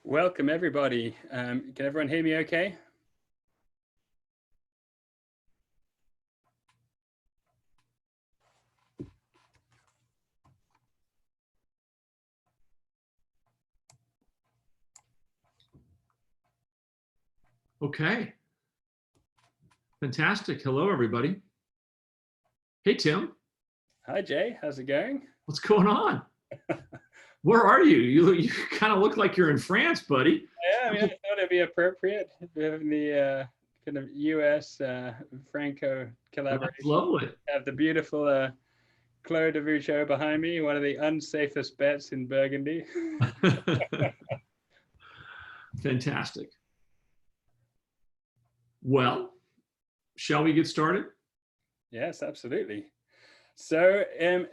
Welcome, everybody. Can everyone hear me okay? Okay. Fantastic. Hello, everybody. Hey, Tim. Hi, Jay. How's it going? What's going on? Where are you? You kind of look like you're in France, buddy. Yeah, I thought it'd be appropriate having the kind of U.S. Franco That's collaboration. lovely. I have the beautiful Clos de Vougeot behind me, one of the unsafest bets in Burgundy. Fantastic. Well, shall we get started? Yes, absolutely. So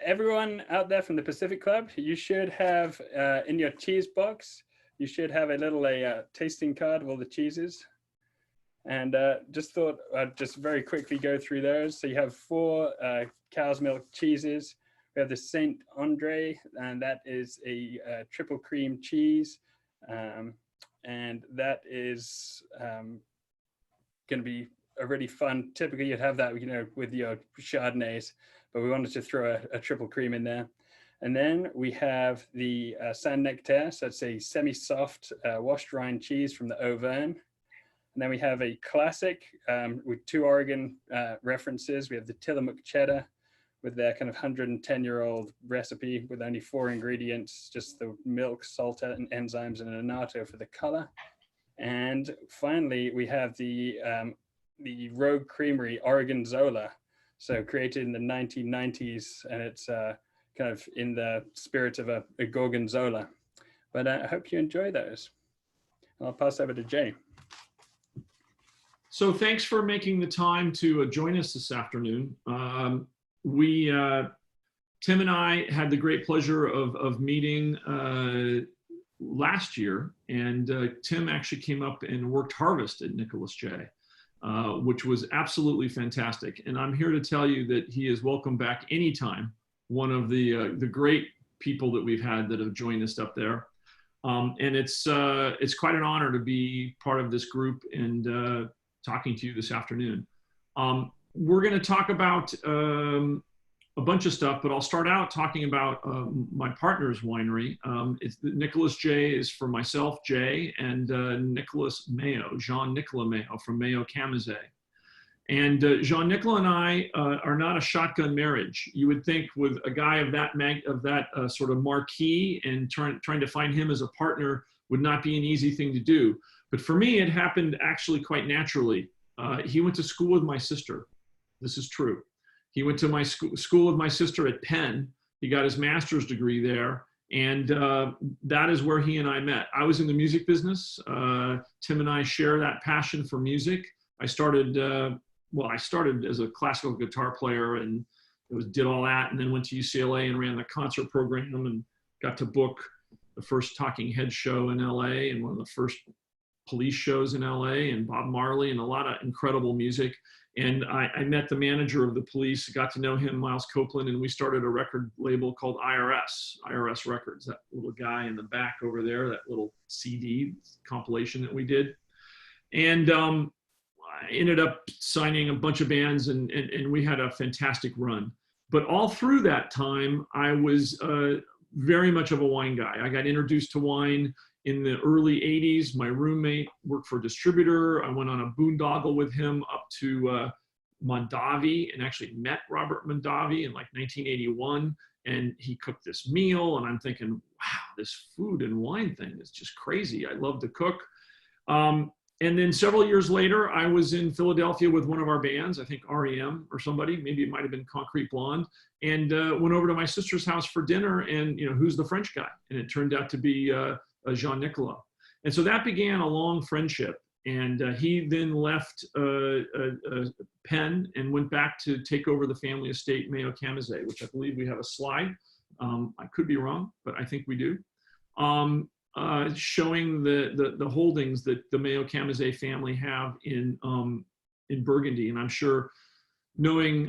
everyone out there from the Pacific Club, you should have in your cheese box, you should have a little tasting card of all the cheeses. And just thought I'd just very quickly go through those. So you have 4 cow's milk cheeses. We have the Saint Andre, and that is a triple cream cheese. And that is going to be a really fun. Typically you'd have that, with your Chardonnays, but we wanted to throw a triple cream in there. And then we have the Saint Nectaire. So it's a semi-soft washed rind cheese from the Auvergne. And then we have a classic with 2 Oregon references. We have the Tillamook cheddar with their kind of 110-year-old recipe with only 4 ingredients, just the milk, salt, and enzymes, and an annatto for the color. And finally, we have the Rogue Creamery Oregon Zola, so created in the 1990s, and it's kind of in the spirit of a Gorgonzola. But I hope you enjoy those. I'll pass over to Jay. So thanks for making the time to join us this afternoon. Tim and I had the great pleasure of meeting last year, and Tim actually came up and worked harvest at Nicolas-Jay, which was absolutely fantastic. And I'm here to tell you that he is welcome back anytime. One of the great people that we've had that have joined us up there. And it's quite an honor to be part of this group and talking to you this afternoon. We're going to talk about a bunch of stuff, but I'll start out talking about my partner's winery. It's Nicolas-Jay is for myself, Jay, and Nicolas Mayo, Jean-Nicolas Mayo from Mayo Camazet. And Jean-Nicolas and I are not a shotgun marriage. You would think with a guy of that sort of marquee, and trying to find him as a partner would not be an easy thing to do. But for me, it happened actually quite naturally. He went to school with my sister. This is true. He went to my school with my sister at Penn. He got his master's degree there. And that is where he and I met. I was in the music business. Tim and I share that passion for music. I started as a classical guitar player and did all that, and then went to UCLA and ran the concert program and got to book the first Talking Heads show in LA and one of the first Police shows in LA, and Bob Marley, and a lot of incredible music. And I met the manager of the Police, got to know him, Miles Copeland, and we started a record label called IRS Records, that little guy in the back over there, that little CD compilation that we did. And I ended up signing a bunch of bands, and we had a fantastic run. But all through that time, I was very much of a wine guy. I got introduced to wine in the early 80s. My roommate worked for a distributor. I went on a boondoggle with him up to Mondavi and actually met Robert Mondavi in like 1981. And he cooked this meal, and I'm thinking, wow, this food and wine thing is just crazy. I love to cook. And then several years later, I was in Philadelphia with one of our bands, I think REM or somebody, maybe it might've been Concrete Blonde, and went over to my sister's house for dinner, and who's the French guy? And it turned out to be Jean-Nicolas. And so that began a long friendship. And he then left Penn and went back to take over the family estate, Mayo Camazet, which I believe we have a slide. I could be wrong, but I think we do. Showing the holdings that the Mayo Camazet family have in Burgundy. And I'm sure knowing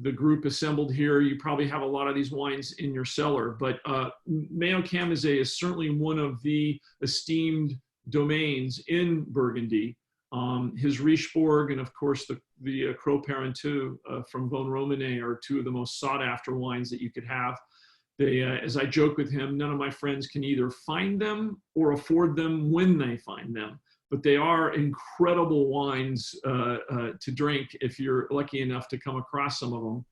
the group assembled here, you probably have a lot of these wines in your cellar, but Nicolas-Jay is certainly one of the esteemed domains in Burgundy. His Richebourg and of course the Cros Parentu from Von Romanet are two of the most sought after wines that you could have. They, as I joke with him, none of my friends can either find them or afford them when they find them. But they are incredible wines to drink if you're lucky enough to come across some of them.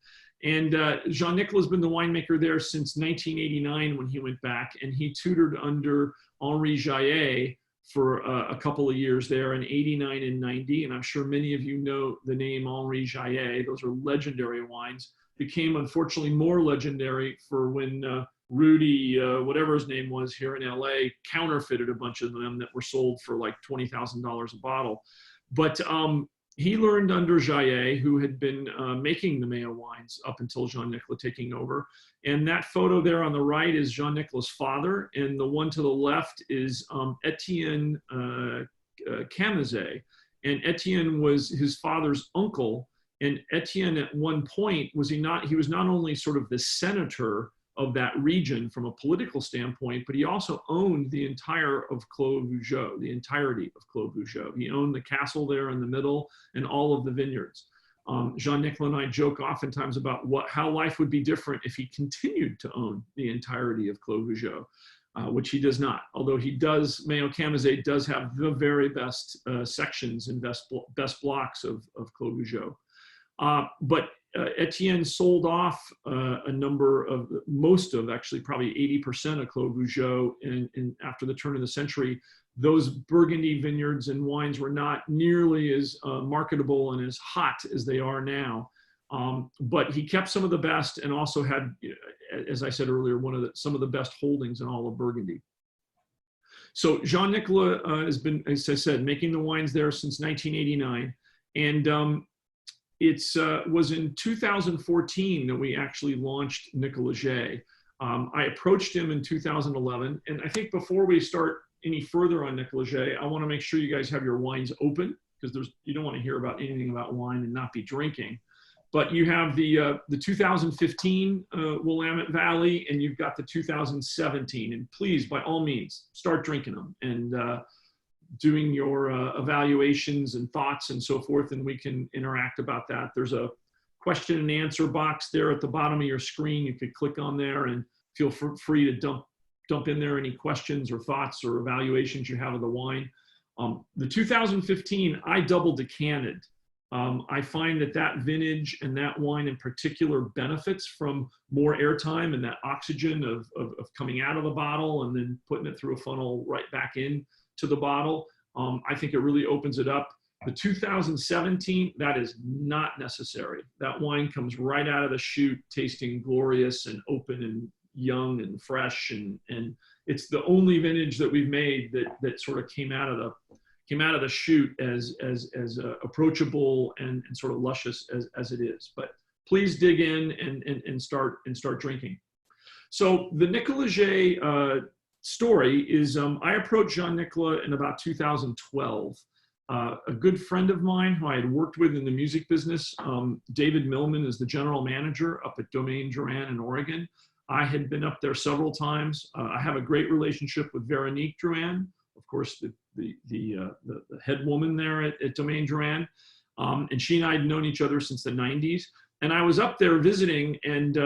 And Jean-Nicolas has been the winemaker there since 1989 when he went back, and he tutored under Henri Jaillet for a couple of years there in 89 and 90. And I'm sure many of you know the name Henri Jaillet. Those are legendary wines. Became unfortunately more legendary for when Rudy, whatever his name was here in LA, counterfeited a bunch of them that were sold for like $20,000 a bottle. But he learned under Jaillet, who had been making the Mayo wines up until Jean-Nicolas taking over. And that photo there on the right is Jean-Nicolas' father, and the one to the left is Etienne Camazet. And Etienne was his father's uncle. And Etienne, at one point, he was not only sort of the senator of that region from a political standpoint, but he also owned the entire of Clos Vougeot, the entirety of Clos Vougeot. He owned the castle there in the middle and all of the vineyards. Jean-Nicolas and I joke oftentimes about how life would be different if he continued to own the entirety of Clos Vougeot, which he does not. Although he does, Nicolas-Jay does have the very best sections and best blocks of Clos Vougeot. But Etienne sold off most of, actually probably 80% of Clos Vougeot after the turn of the century. Those Burgundy vineyards and wines were not nearly as marketable and as hot as they are now. But he kept some of the best and also had, as I said earlier, some of the best holdings in all of Burgundy. So Jean-Nicolas has been, as I said, making the wines there since 1989. And it was in 2014 that we actually launched Nicolas-Jay. I approached him in 2011. And I think before we start any further on Nicolas-Jay, I want to make sure you guys have your wines open, because you don't want to hear about anything about wine and not be drinking. But you have the 2015 Willamette Valley, and you've got the 2017. And please, by all means, start drinking them and doing your evaluations and thoughts and so forth, and we can interact about that. There's a question and answer box there at the bottom of your screen. You could click on there and feel free to dump in there any questions or thoughts or evaluations you have of the wine. The 2015, I double decanted. I find that vintage and that wine in particular benefits from more airtime and that oxygen of coming out of the bottle and then putting it through a funnel right back in to the bottle. I think it really opens it up. The 2017, that is not necessary. That wine comes right out of the chute, tasting glorious and open and young and fresh, and it's the only vintage that we've made that sort of came out of the chute as approachable and sort of luscious as it is. But please dig in and start drinking. So the Nicolas-Jay story is I approached Jean-Nicolas in about 2012. A good friend of mine who I had worked with in the music business, David Millman, is the general manager up at Domaine Drouhin in Oregon. I had been up there several times. I have a great relationship with Veronique Drouhin, of course, the head woman there at Domaine Drouhin. And she and I had known each other since the 90s. And I was up there visiting, and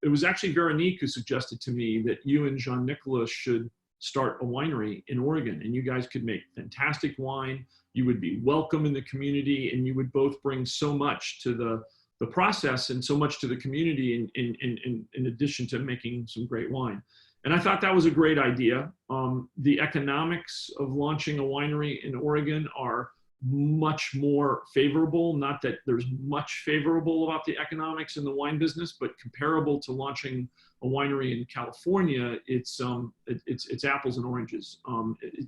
it was actually Veronique who suggested to me that you and Jean-Nicolas should start a winery in Oregon, and you guys could make fantastic wine. You would be welcome in the community, and you would both bring so much to the process and so much to the community in addition to making some great wine. And I thought that was a great idea. The economics of launching a winery in Oregon are much more favorable. Not that there's much favorable about the economics in the wine business, but comparable to launching a winery in California, it's apples and oranges.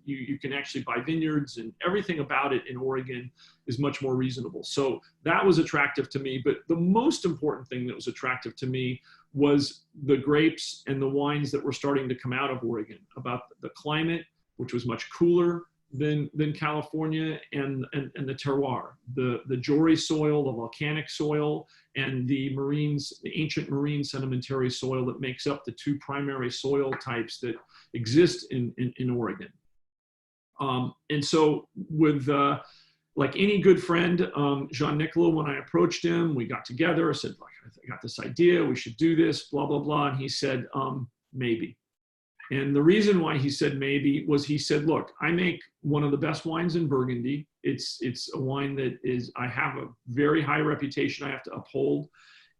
You can actually buy vineyards, and everything about it in Oregon is much more reasonable. So that was attractive to me. But the most important thing that was attractive to me was the grapes and the wines that were starting to come out of Oregon, about the climate, which was much cooler, than California, and the terroir, the Jory soil, the volcanic soil, and the ancient marine sedimentary soil that makes up the two primary soil types that exist in Oregon. And so with, like any good friend, Jean-Nicolas, when I approached him, we got together, I said, like, I got this idea, we should do this, blah, blah, blah. And he said, maybe. And the reason why he said maybe was he said, look, I make one of the best wines in Burgundy. It's a wine that I have a very high reputation I have to uphold.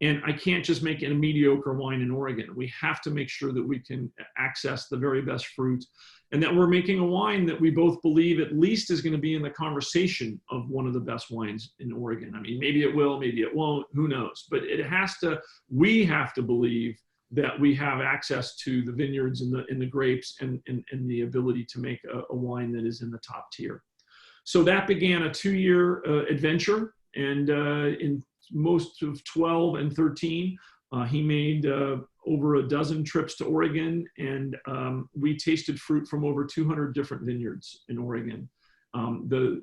And I can't just make a mediocre wine in Oregon. We have to make sure that we can access the very best fruit, and that we're making a wine that we both believe at least is going to be in the conversation of one of the best wines in Oregon. I mean, maybe it will, maybe it won't, who knows? But we have to believe that we have access to the vineyards and the grapes and the ability to make a wine that is in the top tier. So that began a 2-year adventure, and in most of 12 and 13, he made over a dozen trips to Oregon, and we tasted fruit from over 200 different vineyards in Oregon. The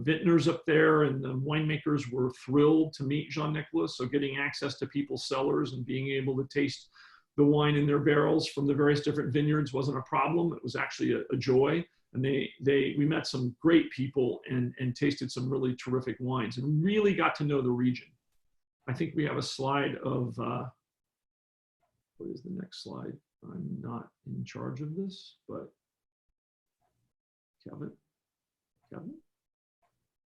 vintners up there and the winemakers were thrilled to meet Jean-Nicolas, so getting access to people's cellars and being able to taste the wine in their barrels from the various different vineyards wasn't a problem. It was actually a joy. And we met some great people and tasted some really terrific wines and really got to know the region. I think we have a slide of, what is the next slide? I'm not in charge of this, but Kevin,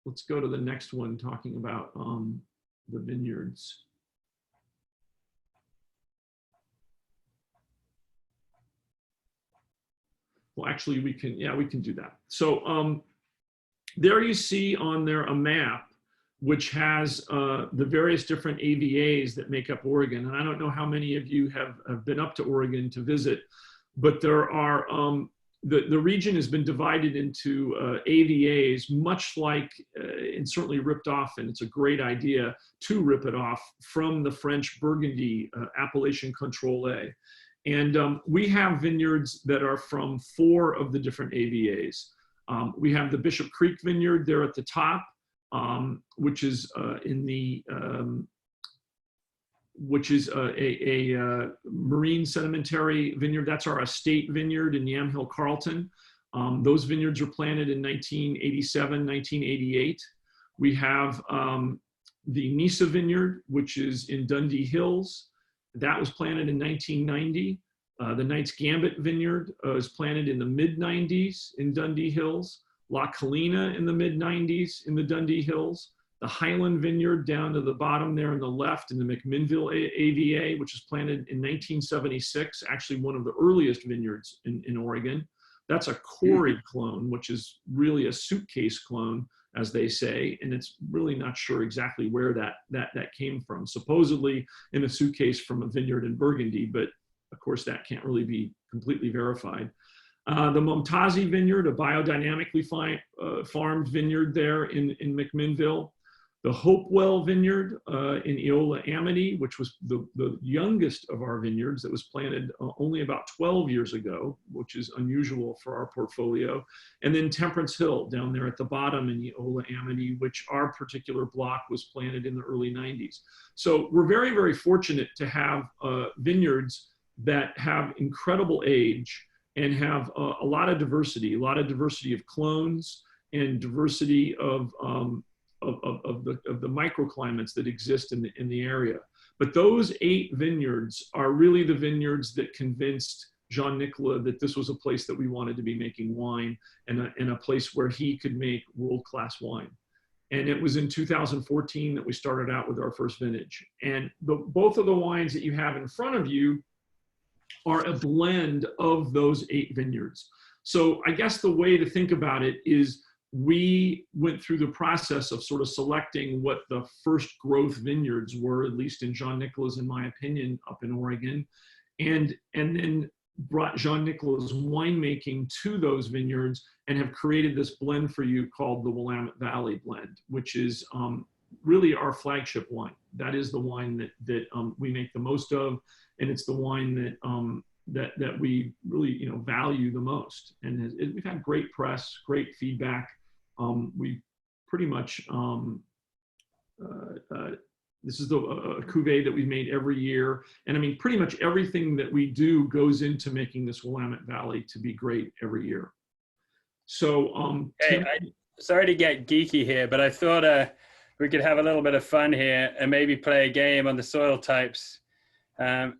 let's go to the next one talking about the vineyards. Well, actually, we can do that. So there you see on there a map which has the various different AVAs that make up Oregon. And I don't know how many of you have been up to Oregon to visit, but there are, the region has been divided into AVAs, much like, and certainly ripped off, and it's a great idea to rip it off from the French Burgundy Appellation Control A. And we have vineyards that are from 4 of the different AVAs. We have the Bishop Creek Vineyard there at the top, which is a marine sedimentary vineyard. That's our estate vineyard in Yamhill, Carlton. Those vineyards were planted in 1987, 1988. We have the Nisa Vineyard, which is in Dundee Hills. That was planted in 1990. The Knights Gambit Vineyard was planted in the mid-90s in Dundee Hills. La Colina in the mid-90s in the Dundee Hills. The Highland Vineyard down to the bottom there on the left in the McMinnville AVA, which was planted in 1976, actually one of the earliest vineyards in Oregon. That's a quarried clone, which is really a suitcase clone, as they say, and it's really not sure exactly where that came from. Supposedly in a suitcase from a vineyard in Burgundy, but of course that can't really be completely verified. The Momtazi Vineyard, a biodynamically farmed vineyard there in McMinnville. The Hopewell Vineyard in Eola Amity, which was the youngest of our vineyards that was planted only about 12 years ago, which is unusual for our portfolio. And then Temperance Hill down there at the bottom in Eola Amity, which our particular block was planted in the early 90s. So we're very, very fortunate to have vineyards that have incredible age and have a lot of diversity of clones and diversity of the microclimates that exist in the area. But those 8 vineyards are really the vineyards that convinced Jean-Nicolas that this was a place that we wanted to be making wine, and a place where he could make world-class wine. And it was in 2014 that we started out with our first vintage. And both of the wines that you have in front of you are a blend of those 8 vineyards. So I guess the way to think about it is we went through the process of sort of selecting what the first growth vineyards were, at least in Jean-Nicolas, in my opinion, up in Oregon, and then brought Jean-Nicolas winemaking to those vineyards and have created this blend for you called the Willamette Valley Blend, which is really our flagship wine. That is the wine that we make the most of, and it's the wine that that we really value the most. And we've had great press, great feedback. We pretty much this is a cuvee that we've made every year. And I mean, pretty much everything that we do goes into making this Willamette Valley to be great every year. So, Hey, sorry to get geeky here, but I thought we could have a little bit of fun here and maybe play a game on the soil types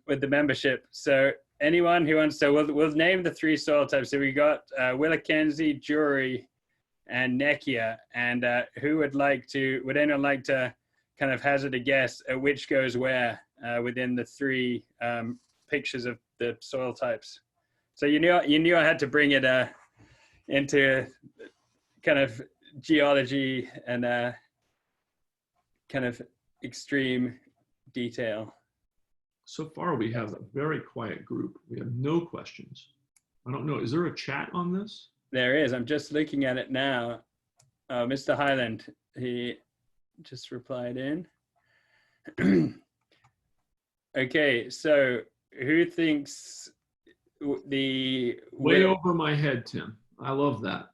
with the membership. So anyone who wants to, we'll name the 3 soil types. So we got Willackenzie, Jury, and Nekia. And would anyone like to kind of hazard a guess at which goes where within the 3 pictures of the soil types? So you knew I had to bring it into kind of geology and kind of extreme detail. So far, we have a very quiet group. We have no questions. I don't know. Is there a chat on this? There is. I'm just looking at it now. Mr. Highland, he just replied in. Okay, so who thinks the... Way over my head, Tim. I love that.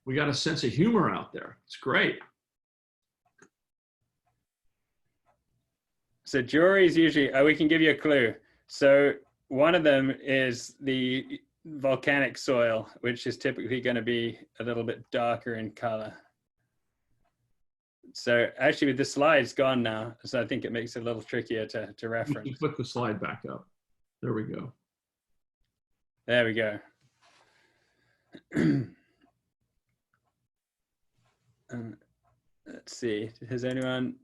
We got a sense of humor out there. It's great. So juries usually, we can give you a clue. So one of them is the volcanic soil, which is typically going to be a little bit darker in color. So actually the slide's gone now, so I think it makes it a little trickier to reference. You put the slide back up. There we go. There we go. Let's see, has anyone...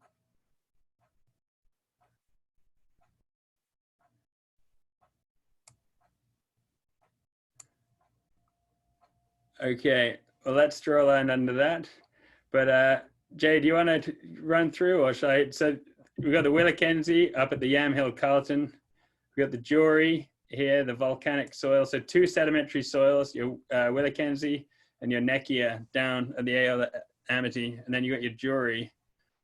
Okay, well, let's draw a line under that. But Jay, do you want to run through, or should I? So we've got the Willackenzie up at the Yamhill Carlton. We've got the Jury here, the volcanic soil. So 2 sedimentary soils, your Willackenzie and your Nekia down at the Aola Amity. And then you got your Jury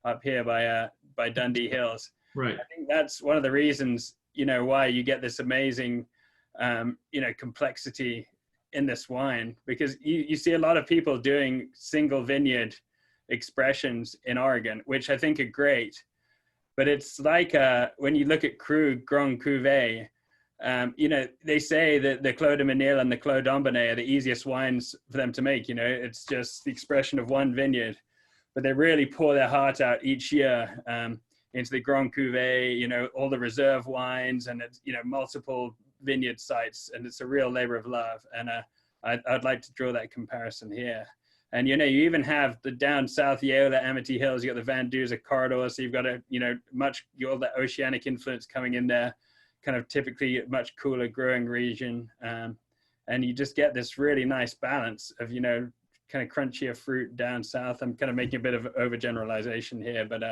up here by Dundee Hills. Right. I think that's one of the reasons, why you get this amazing, complexity in this wine, because you see a lot of people doing single vineyard expressions in Oregon, which I think are great. But it's like when you look at Krug Grand Cuvée, they say that the Clos de Menil and the Clos d'Ambonnet are the easiest wines for them to make. It's just the expression of one vineyard, but they really pour their heart out each year into the Grand Cuvée, all the reserve wines, and it's, multiple vineyard sites, and it's a real labor of love. And I'd like to draw that comparison here. And you even have the down south Yeola Amity Hills, you got the Van Duzer corridor, so you've got all that oceanic influence coming in there, kind of typically a much cooler growing region, and you just get this really nice balance of kind of crunchier fruit down south. I'm kind of making a bit of overgeneralization here, but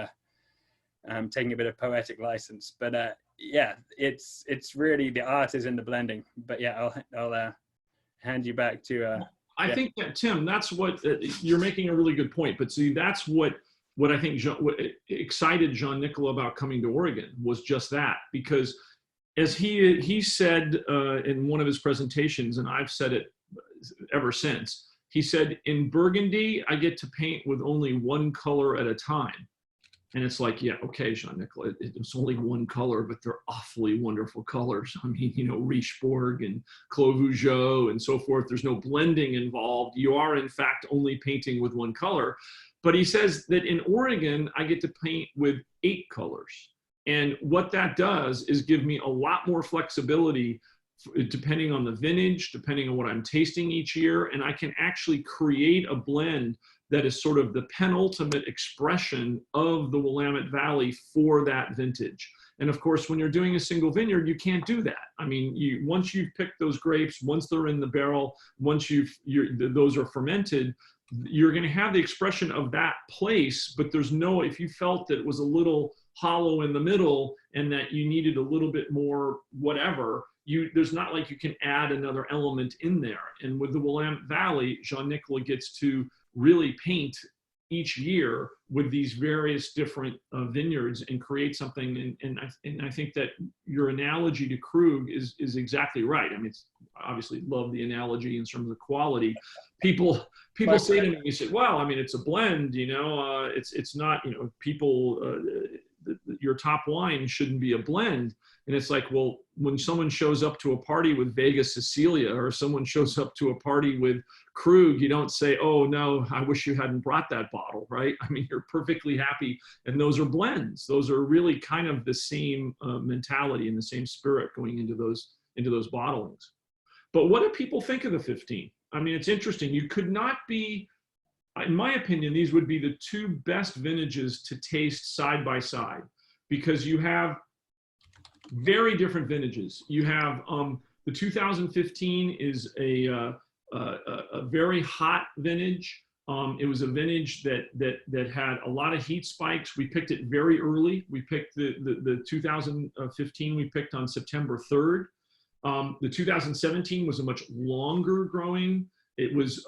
I'm taking a bit of poetic license. But yeah, it's really, the art is in the blending. But yeah, I'll hand you back to. I think that, Tim, that's what you're making a really good point. But see, that's what I think what excited Jean-Nicolas about coming to Oregon was just that, because as he said in one of his presentations, and I've said it ever since, he said, in Burgundy, I get to paint with only one color at a time. And it's like, yeah, okay, Jean-Nicolas, it's only one color, but they're awfully wonderful colors. I mean, Richebourg and Clos Vougeot and so forth. There's no blending involved. You are, in fact, only painting with one color. But he says that in Oregon, I get to paint with 8 colors. And what that does is give me a lot more flexibility depending on the vintage, depending on what I'm tasting each year. And I can actually create a blend that is sort of the penultimate expression of the Willamette Valley for that vintage. And of course, when you're doing a single vineyard, you can't do that. I mean, once you've picked those grapes, once they're in the barrel, once those are fermented, you're going to have the expression of that place. But there's no, if you felt that it was a little hollow in the middle and that you needed a little bit more whatever, there's not like you can add another element in there. And with the Willamette Valley, Jean-Nicolas gets to really paint each year with these various different vineyards and create something. And I think that your analogy to Krug is exactly right. I mean, it's obviously love the analogy in terms of quality. People say to me, you say, well, I mean, it's a blend, you know, it's not, you know, your top wine shouldn't be a blend. And it's like, well, when someone shows up to a party with Vega Sicilia, or someone shows up to a party with Krug, you don't say, oh no, I wish you hadn't brought that bottle, right? I mean, you're perfectly happy. And those are blends. Those are really kind of the same mentality and the same spirit going into those bottlings. But what do people think of the 15? I mean, it's interesting. You could not be, in my opinion, these would be the two best vintages to taste side by side, because you have very different vintages. You have the 2015 is a very hot vintage. It was a vintage that had a lot of heat spikes. We picked it very early. We picked the 2015, we picked on September 3rd. The 2017 was a much longer growing. It was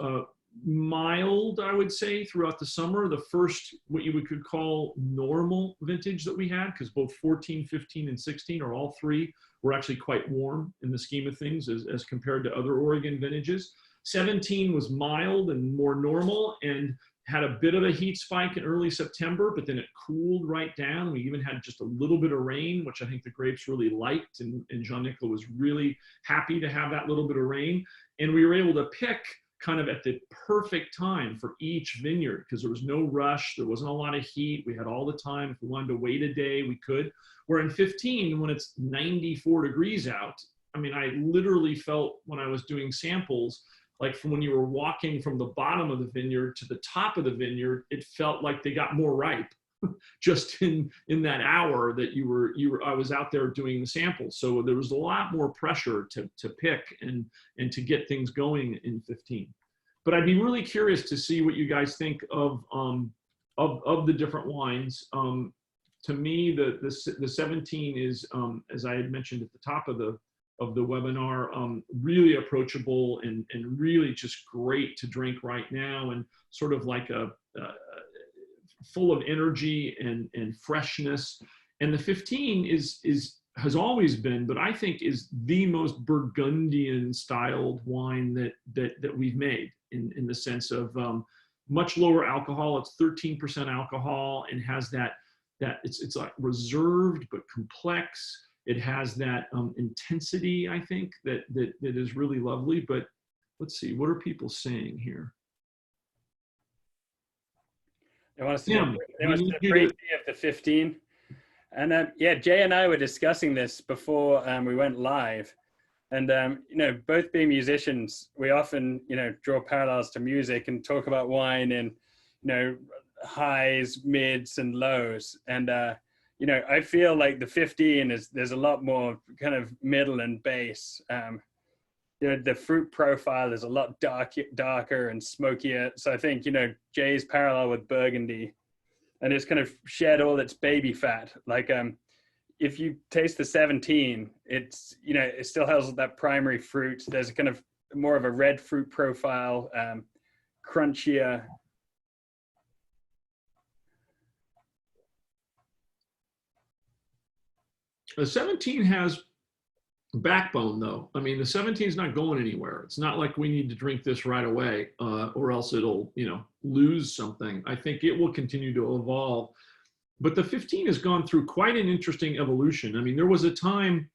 mild, I would say, throughout the summer. The first, what you could call normal vintage that we had, because both 14, 15, and 16, or all three, were actually quite warm in the scheme of things as compared to other Oregon vintages. 17 was mild and more normal and had a bit of a heat spike in early September, but then it cooled right down. We even had just a little bit of rain, which I think the grapes really liked, and Jean-Nicolas was really happy to have that little bit of rain. And we were able to pick kind of at the perfect time for each vineyard, because there was no rush, there wasn't a lot of heat, we had all the time. If we wanted to wait a day, we could. Where in 15, when it's 94 degrees out, I mean, I literally felt when I was doing samples, like from when you were walking from the bottom of the vineyard to the top of the vineyard, it felt like they got more ripe just in that hour that I was out there doing the samples. So there was a lot more pressure to pick and to get things going in 15. But I'd be really curious to see what you guys think of the different wines. To me, the 17 is, as I had mentioned at the top of the webinar, really approachable and really just great to drink right now, and sort of like a full of energy and freshness. And the 15 has always been, but I think is the most Burgundian styled wine that we've made, in the sense of much lower alcohol. It's 13% alcohol and has that it's like reserved but complex. It has that intensity, I think, that is really lovely. But let's see, what are people saying here? They want us to break of the 15. And yeah, Jay and I were discussing this before we went live. And, you know, both being musicians, we often, you know, draw parallels to music and talk about wine in, you know, highs, mids, and lows. And, you know, I feel like the 15 there's a lot more kind of middle and bass. You know, the fruit profile is a lot darker and smokier. So I think, you know, Jay's parallel with Burgundy, and it's kind of shed all its baby fat. Like, if you taste the 17, it's, you know, it still has that primary fruit. There's kind of more of a red fruit profile, crunchier. The 17 has backbone, though. I mean, the 17 is not going anywhere. It's not like we need to drink this right away, or else it'll, you know, lose something. I think it will continue to evolve. But the 15 has gone through quite an interesting evolution. I mean, there was a time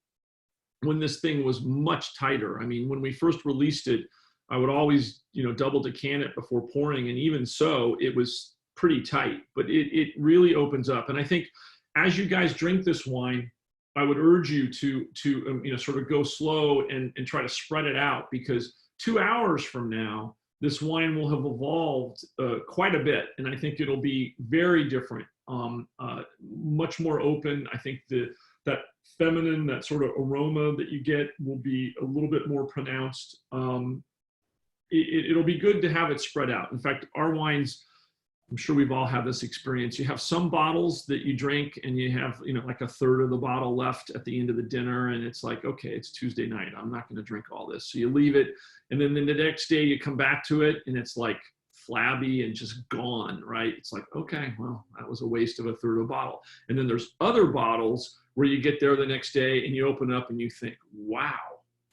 when this thing was much tighter. I mean, when we first released it, I would always, you know, double decant it before pouring. And even so, it was pretty tight, but it really opens up. And I think as you guys drink this wine, I would urge you to you know, sort of go slow and try to spread it out, because 2 hours from now, this wine will have evolved quite a bit. And I think it'll be very different, much more open. I think that feminine, that sort of aroma that you get will be a little bit more pronounced. It'll be good to have it spread out. In fact, our wines, I'm sure we've all had this experience. You have some bottles that you drink and you have, you know, like a third of the bottle left at the end of the dinner. And it's like, okay, it's Tuesday night, I'm not going to drink all this. So you leave it. And then the next day you come back to it and it's like flabby and just gone, right? It's like, okay, well, that was a waste of a third of a bottle. And then there's other bottles where you get there the next day and you open up and you think, wow,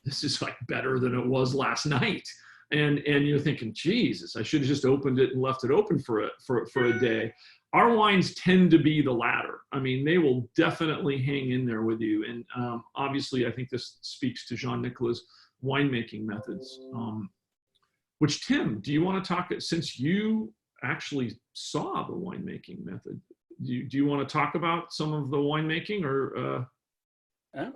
this is like better than it was last night. And you're thinking, Jesus, I should have just opened it and left it open for a day. Our wines tend to be the latter. I mean, they will definitely hang in there with you. And obviously, I think this speaks to Jean-Nicolas' winemaking methods. Which, Tim, do you want to talk, since you actually saw the winemaking method, do you want to talk about some of the winemaking, or?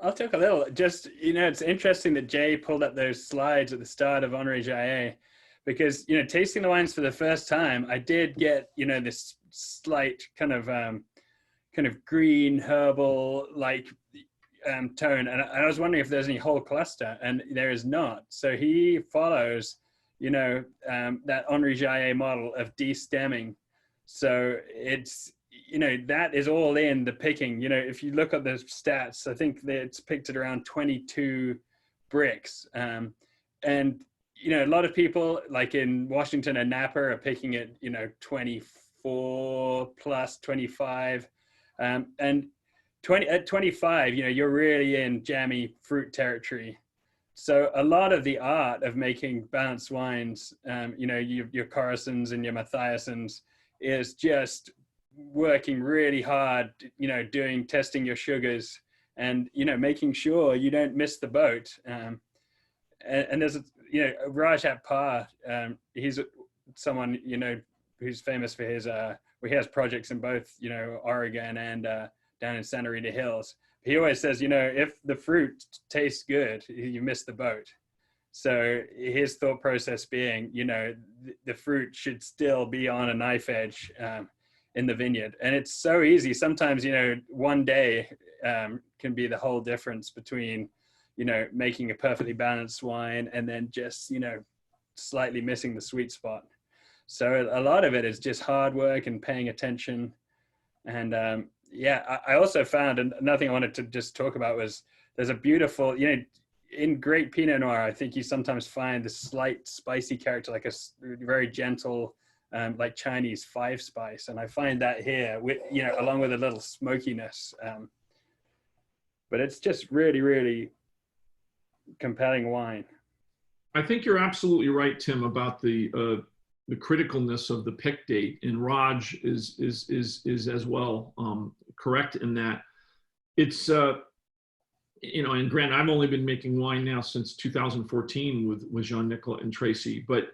I'll talk a little. Just, it's interesting that Jay pulled up those slides at the start of Nicolas-Jay, because, tasting the wines for the first time, I did get, this slight kind of green herbal like tone. And I was wondering if there's any whole cluster, and there is not. So he follows, that Nicolas-Jay model of de-stemming. So it's, that is all in the picking. If you look at the stats, I think that it's picked at around 22 bricks. And, a lot of people like in Washington and Napa are picking it, 24 plus 25. And at 25, you're really in jammy fruit territory. So a lot of the art of making balanced wines, your Coruscants and your Mathiasens, is just working really hard, testing your sugars and, making sure you don't miss the boat. And there's, Raj Par, he's someone, who's famous for his, he has projects in both, Oregon and down in Santa Rita Hills. He always says, if the fruit tastes good, you miss the boat. So his thought process being, the fruit should still be on a knife edge in the vineyard. And it's so easy. Sometimes, one day can be the whole difference between, making a perfectly balanced wine and then just, slightly missing the sweet spot. So a lot of it is just hard work and paying attention. And I also found, and another thing I wanted to just talk about was, there's a beautiful, in great Pinot Noir, I think you sometimes find the slight spicy character, like a very gentle, like Chinese 5-spice. And I find that here, with, along with a little smokiness. But it's just really, really compelling wine. I think you're absolutely right, Tim, about the criticalness of the pick date, and Raj is as well correct in that. It's and Grant, I've only been making wine now since 2014 with Jean-Nicolas and Tracy, but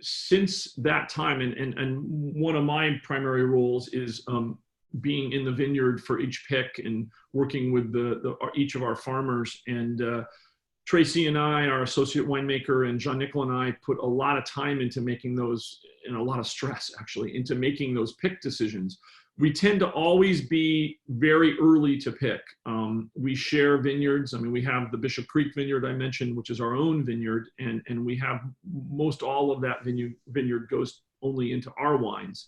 since that time, and one of my primary roles is being in the vineyard for each pick and working with each of our farmers. And Tracy and I, our associate winemaker, and Jean-Nicolas and I put a lot of time into making those, and a lot of stress actually, into making those pick decisions. We tend to always be very early to pick. We share vineyards. I mean, we have the Bishop Creek vineyard I mentioned, which is our own vineyard, and we have most all of that vineyard goes only into our wines.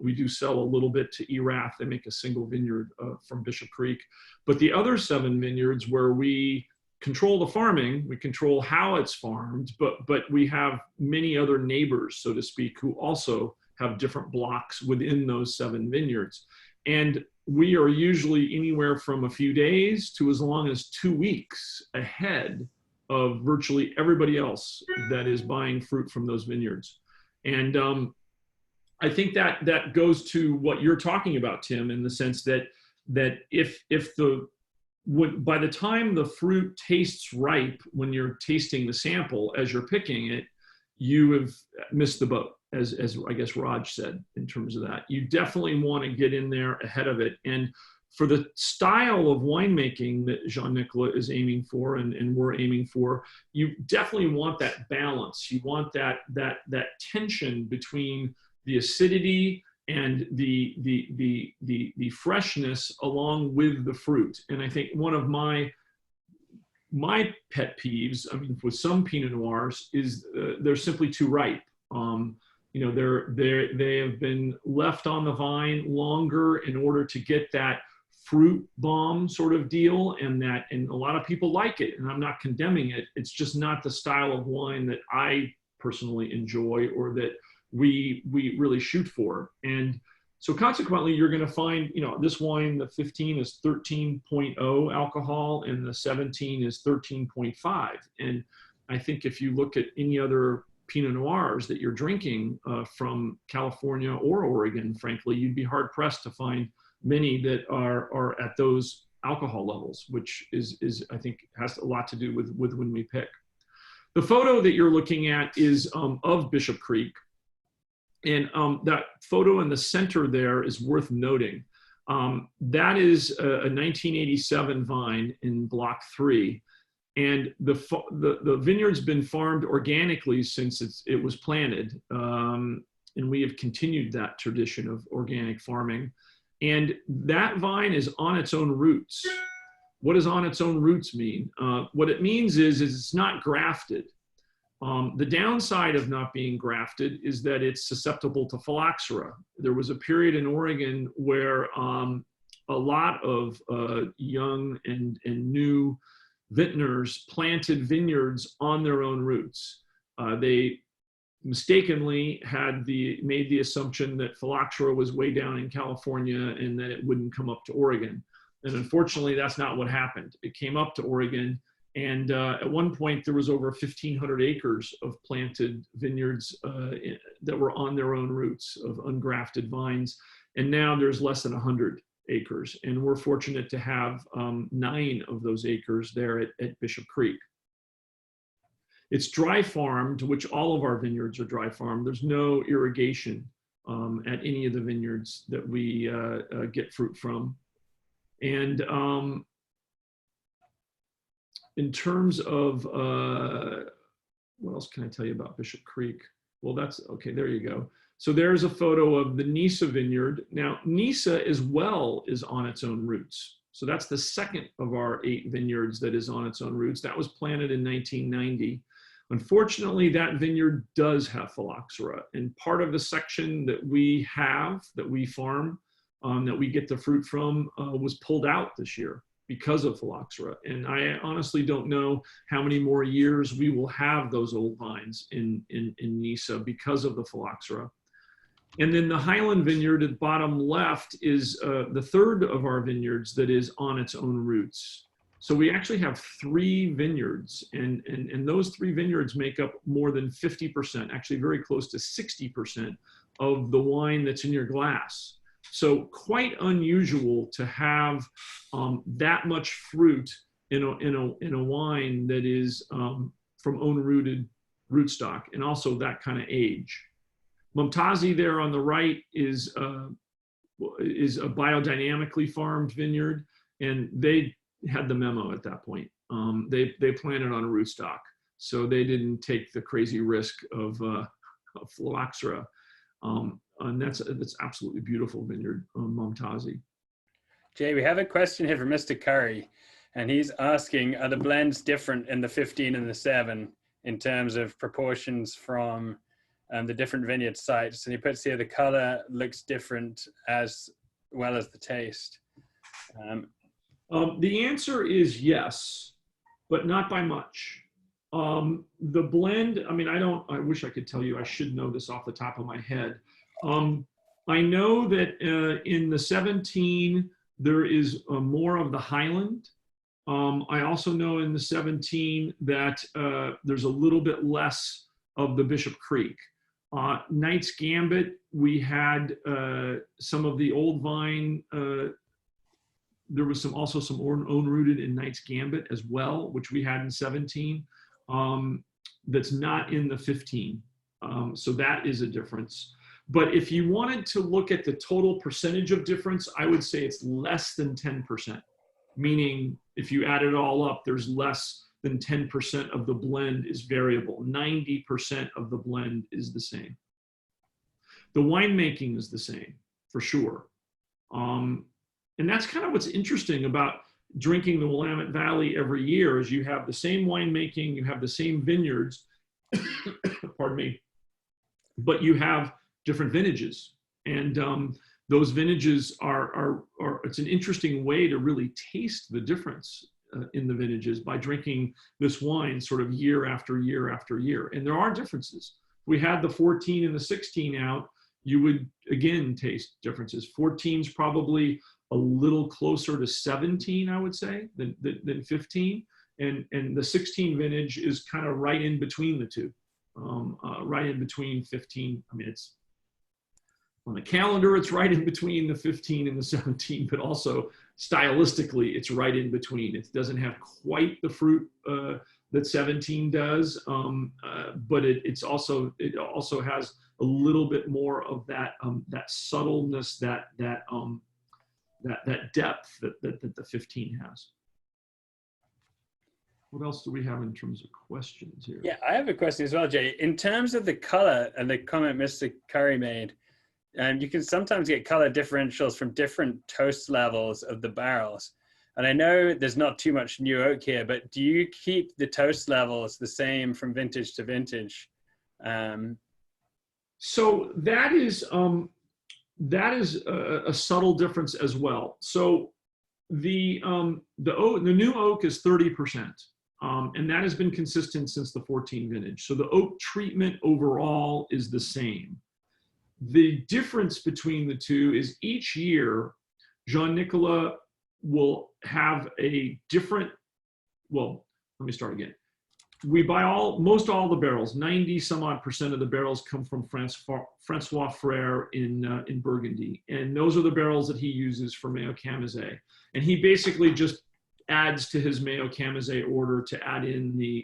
We do sell a little bit to Erath. They make a single vineyard from Bishop Creek. But the other 7 vineyards where we control the farming, we control how it's farmed, but we have many other neighbors, so to speak, who also have different blocks within those 7 vineyards. And we are usually anywhere from a few days to as long as 2 weeks ahead of virtually everybody else that is buying fruit from those vineyards. And I think that goes to what you're talking about, Tim, in the sense that by the time the fruit tastes ripe, when you're tasting the sample as you're picking it, you have missed the boat, as I guess Raj said, in terms of that. You definitely want to get in there ahead of it. And for the style of winemaking that Jean-Nicolas is aiming for, and we're aiming for, you definitely want that balance. You want that tension between the acidity and the freshness along with the fruit. And I think one of my pet peeves, I mean, with some Pinot Noirs, is they're simply too ripe. They have been left on the vine longer in order to get that fruit bomb sort of deal, and a lot of people like it, and I'm not condemning it. It's just not the style of wine that I personally enjoy, or that we really shoot for. And so consequently, you're going to find, this wine, the 15 is 13.0 alcohol and the 17 is 13.5. And I think if you look at any other Pinot Noirs that you're drinking from California or Oregon, frankly, you'd be hard pressed to find many that are at those alcohol levels, which is I think has a lot to do with when we pick. The photo that you're looking at is of Bishop Creek. And that photo in the center there is worth noting. That is a 1987 vine in block 3. And the vineyard's been farmed organically since it was planted. And we have continued that tradition of organic farming. And that vine is on its own roots. What does on its own roots mean? What it means is it's not grafted. The downside of not being grafted is that it's susceptible to phylloxera. There was a period in Oregon where a lot of young and new vintners planted vineyards on their own roots. They mistakenly made the assumption that phylloxera was way down in California and that it wouldn't come up to Oregon. And unfortunately, that's not what happened. It came up to Oregon. And at one point, there was over 1,500 acres of planted vineyards that were on their own roots of ungrafted vines. And now there's less than 100 acres. And we're fortunate to have 9 of those acres there at Bishop Creek. It's dry farmed, which all of our vineyards are dry farmed. There's no irrigation at any of the vineyards that we get fruit from. And in terms of, what else can I tell you about Bishop Creek? Well, that's, okay, there you go. So there's a photo of the Nisa vineyard. Now, Nisa as well is on its own roots. So that's the second of our 8 vineyards that is on its own roots. That was planted in 1990. Unfortunately, that vineyard does have phylloxera. And part of the section that we farm, that we get the fruit from, was pulled out this year because of phylloxera. And I honestly don't know how many more years we will have those old vines in Nisa because of the phylloxera. And then the Highland vineyard at the bottom left is the third of our vineyards that is on its own roots. So we actually have 3 vineyards, and those 3 vineyards make up more than 50%, actually very close to 60% of the wine that's in your glass. So quite unusual to have that much fruit in a wine that is from own-rooted rootstock, and also that kind of age. Mumtazi there on the right is a biodynamically farmed vineyard, and they had the memo at that point. They planted on a rootstock, so they didn't take the crazy risk of phylloxera. And that's absolutely beautiful vineyard, Mumtazi. Jay, we have a question here from Mr. Curry, and he's asking, are the blends different in the 15 and the 7 in terms of proportions from the different vineyard sites? And he puts here the color looks different as well as the taste. The answer is yes, but not by much. The blend, I mean, I wish I could tell you, I should know this off the top of my head. I know that in the 17, there is more of the Highland. I also know in the 17 that there's a little bit less of the Bishop Creek. Knight's Gambit, we had some of the old vine. There was also some own-rooted in Knight's Gambit as well, which we had in 17. That's not in the 15. So that is a difference. But if you wanted to look at the total percentage of difference, I would say it's less than 10%. Meaning, if you add it all up, there's less than 10% of the blend is variable. 90% of the blend is the same. The winemaking is the same, for sure. And that's kind of what's interesting about drinking the Willamette Valley every year, is you have the same winemaking, you have the same vineyards, pardon me, but you have different vintages. And those vintages are it's an interesting way to really taste the difference in the vintages by drinking this wine sort of year after year after year. And there are differences. we had the 14 and the 16 out, you would again taste differences. 14 is probably a little closer to 17, I would say, than 15. And the 16 vintage is kind of right in between the two, right in between 15. I mean, it's on the calendar, it's right in between the 15 and the 17, but also stylistically, it's right in between. It doesn't have quite the fruit that 17 does, but it also has a little bit more of that that subtleness, that depth that the 15 has. What else do we have in terms of questions here? Yeah, I have a question as well, Jay. In terms of the color and the comment Mr. Curry made, you can sometimes get color differentials from different toast levels of the barrels. And I know there's not too much new oak here, but do you keep the toast levels the same from vintage to vintage? So that is a subtle difference as well. So the new oak is 30%, and that has been consistent since the 14 vintage. So the oak treatment overall is the same. The difference between the two is each year, Jean-Nicolas will have a different, well, let me start again. We buy most all the barrels, 90 some odd % of the barrels come from Francois Frère in Burgundy. And those are the barrels that he uses for Meaux-Camazet. And he basically just adds to his Meaux-Camazet order to add in the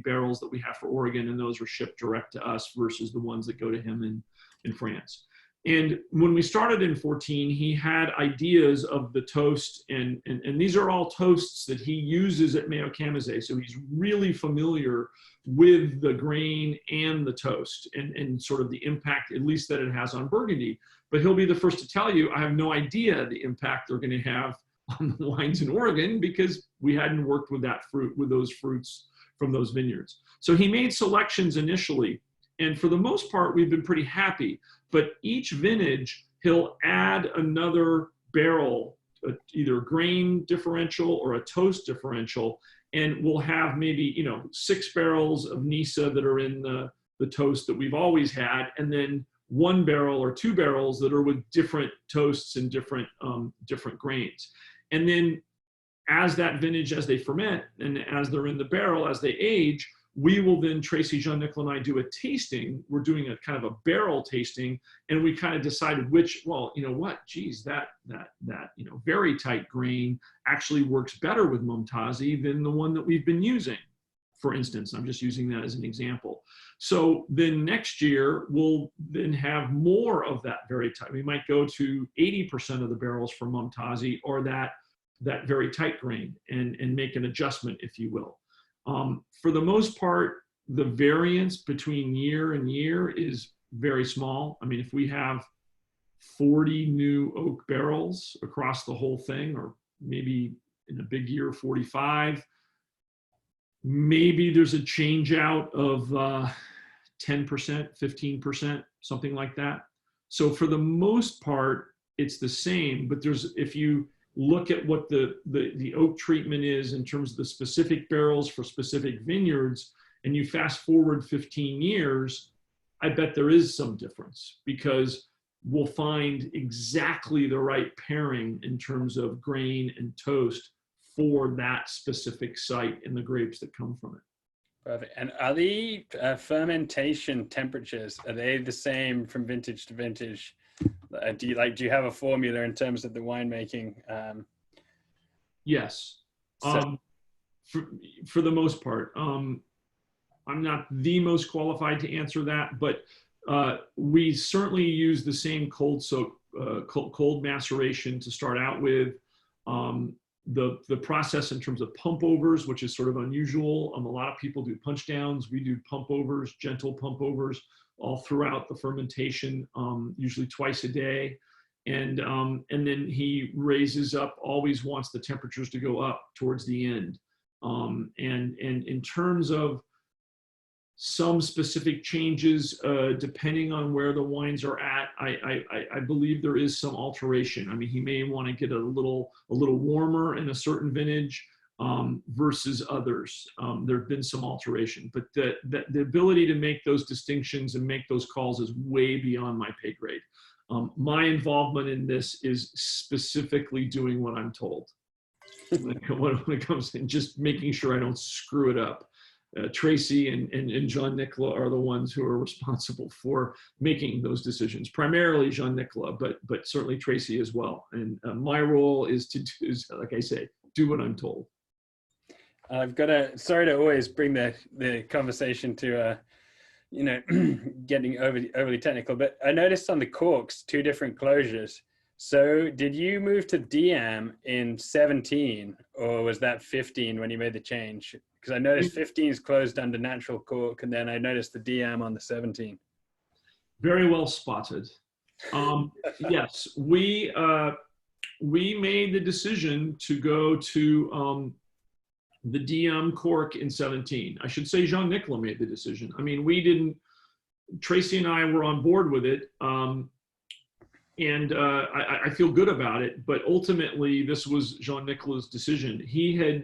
barrels that we have for Oregon, and those are shipped direct to us versus the ones that go to him in France. And when we started in 14, he had ideas of the toast, and these are all toasts that he uses at Meaux-Camazet. So he's really familiar with the grain and the toast and sort of the impact, at least that it has on Burgundy. But he'll be the first to tell you, I have no idea the impact they're going to have on the wines in Oregon because we hadn't worked with those fruits from those vineyards. So he made selections initially, and for the most part, we've been pretty happy. But each vintage, he'll add another barrel, either grain differential or a toast differential, and we'll have maybe 6 barrels of Nisa that are in the toast that we've always had, and then 1 barrel or 2 barrels that are with different toasts and different grains. And then as that vintage, as they ferment and as they're in the barrel, as they age, we will then, Tracy, Jean-Nicolas, and I do a tasting. We're doing a kind of a barrel tasting, and we kind of decided which, well, you know what, geez, that very tight grain actually works better with Momtazi than the one that we've been using. For instance, I'm just using that as an example. So then next year, we'll then have more of that very tight. We might go to 80% of the barrels for Momtazi or that very tight grain and make an adjustment, if you will. For the most part, the variance between year and year is very small. I mean, if we have 40 new oak barrels across the whole thing, or maybe in a big year, 45, maybe there's a change out of 10%, 15%, something like that. So for the most part, it's the same, but if you look at what the oak treatment is in terms of the specific barrels for specific vineyards, and you fast forward 15 years, I bet there is some difference because we'll find exactly the right pairing in terms of grain and toast for that specific site and the grapes that come from it. Perfect. And are the fermentation temperatures, are they the same from vintage to vintage? Do you have a formula in terms of the winemaking? Yes. For the most part, I'm not the most qualified to answer that, but we certainly use the same cold maceration to start out with. The process in terms of pump overs, which is sort of unusual. A lot of people do punch downs. We do pump overs, gentle pump overs, all throughout the fermentation, usually twice a day. And then he raises up, always wants the temperatures to go up towards the end. And in terms of some specific changes, depending on where the wines are at, I believe there is some alteration. I mean, he may want to get a little warmer in a certain vintage, versus others. There have been some alteration, but the ability to make those distinctions and make those calls is way beyond my pay grade. My involvement in this is specifically doing what I'm told. When it comes to just making sure I don't screw it up. Tracy and Jean-Nicolas are the ones who are responsible for making those decisions. Primarily Jean-Nicolas, but certainly Tracy as well. And my role is to do, like I say, do what I'm told. I've got to, sorry to always bring the conversation to, you know, getting overly technical, but I noticed on the corks, 2 different closures. So did you move to DM in 17 or was that 15 when you made the change? Because I noticed 15 is closed under natural cork, and then I noticed the DM on the 17. Very well spotted. Yes, we made the decision to go to the DM cork in 17. I should say Jean-Nicolas made the decision. I mean, we didn't, Tracy and I were on board with it. And I feel good about it, but ultimately this was Jean-Nicolas' decision. He had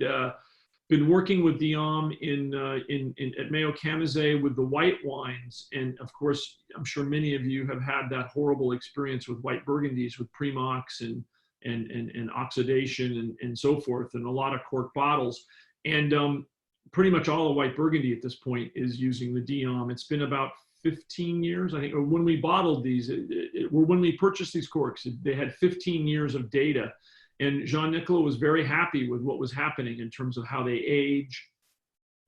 been working with Diam at Mayo Camazé with the white wines. And of course, I'm sure many of you have had that horrible experience with white Burgundies with Primox and oxidation and so forth, and a lot of cork bottles. And pretty much all the white Burgundy at this point is using the Diam. It's been about 15 years, I think, or when we bottled these, or when we purchased these corks, they had 15 years of data. And Jean-Nicolas was very happy with what was happening in terms of how they age.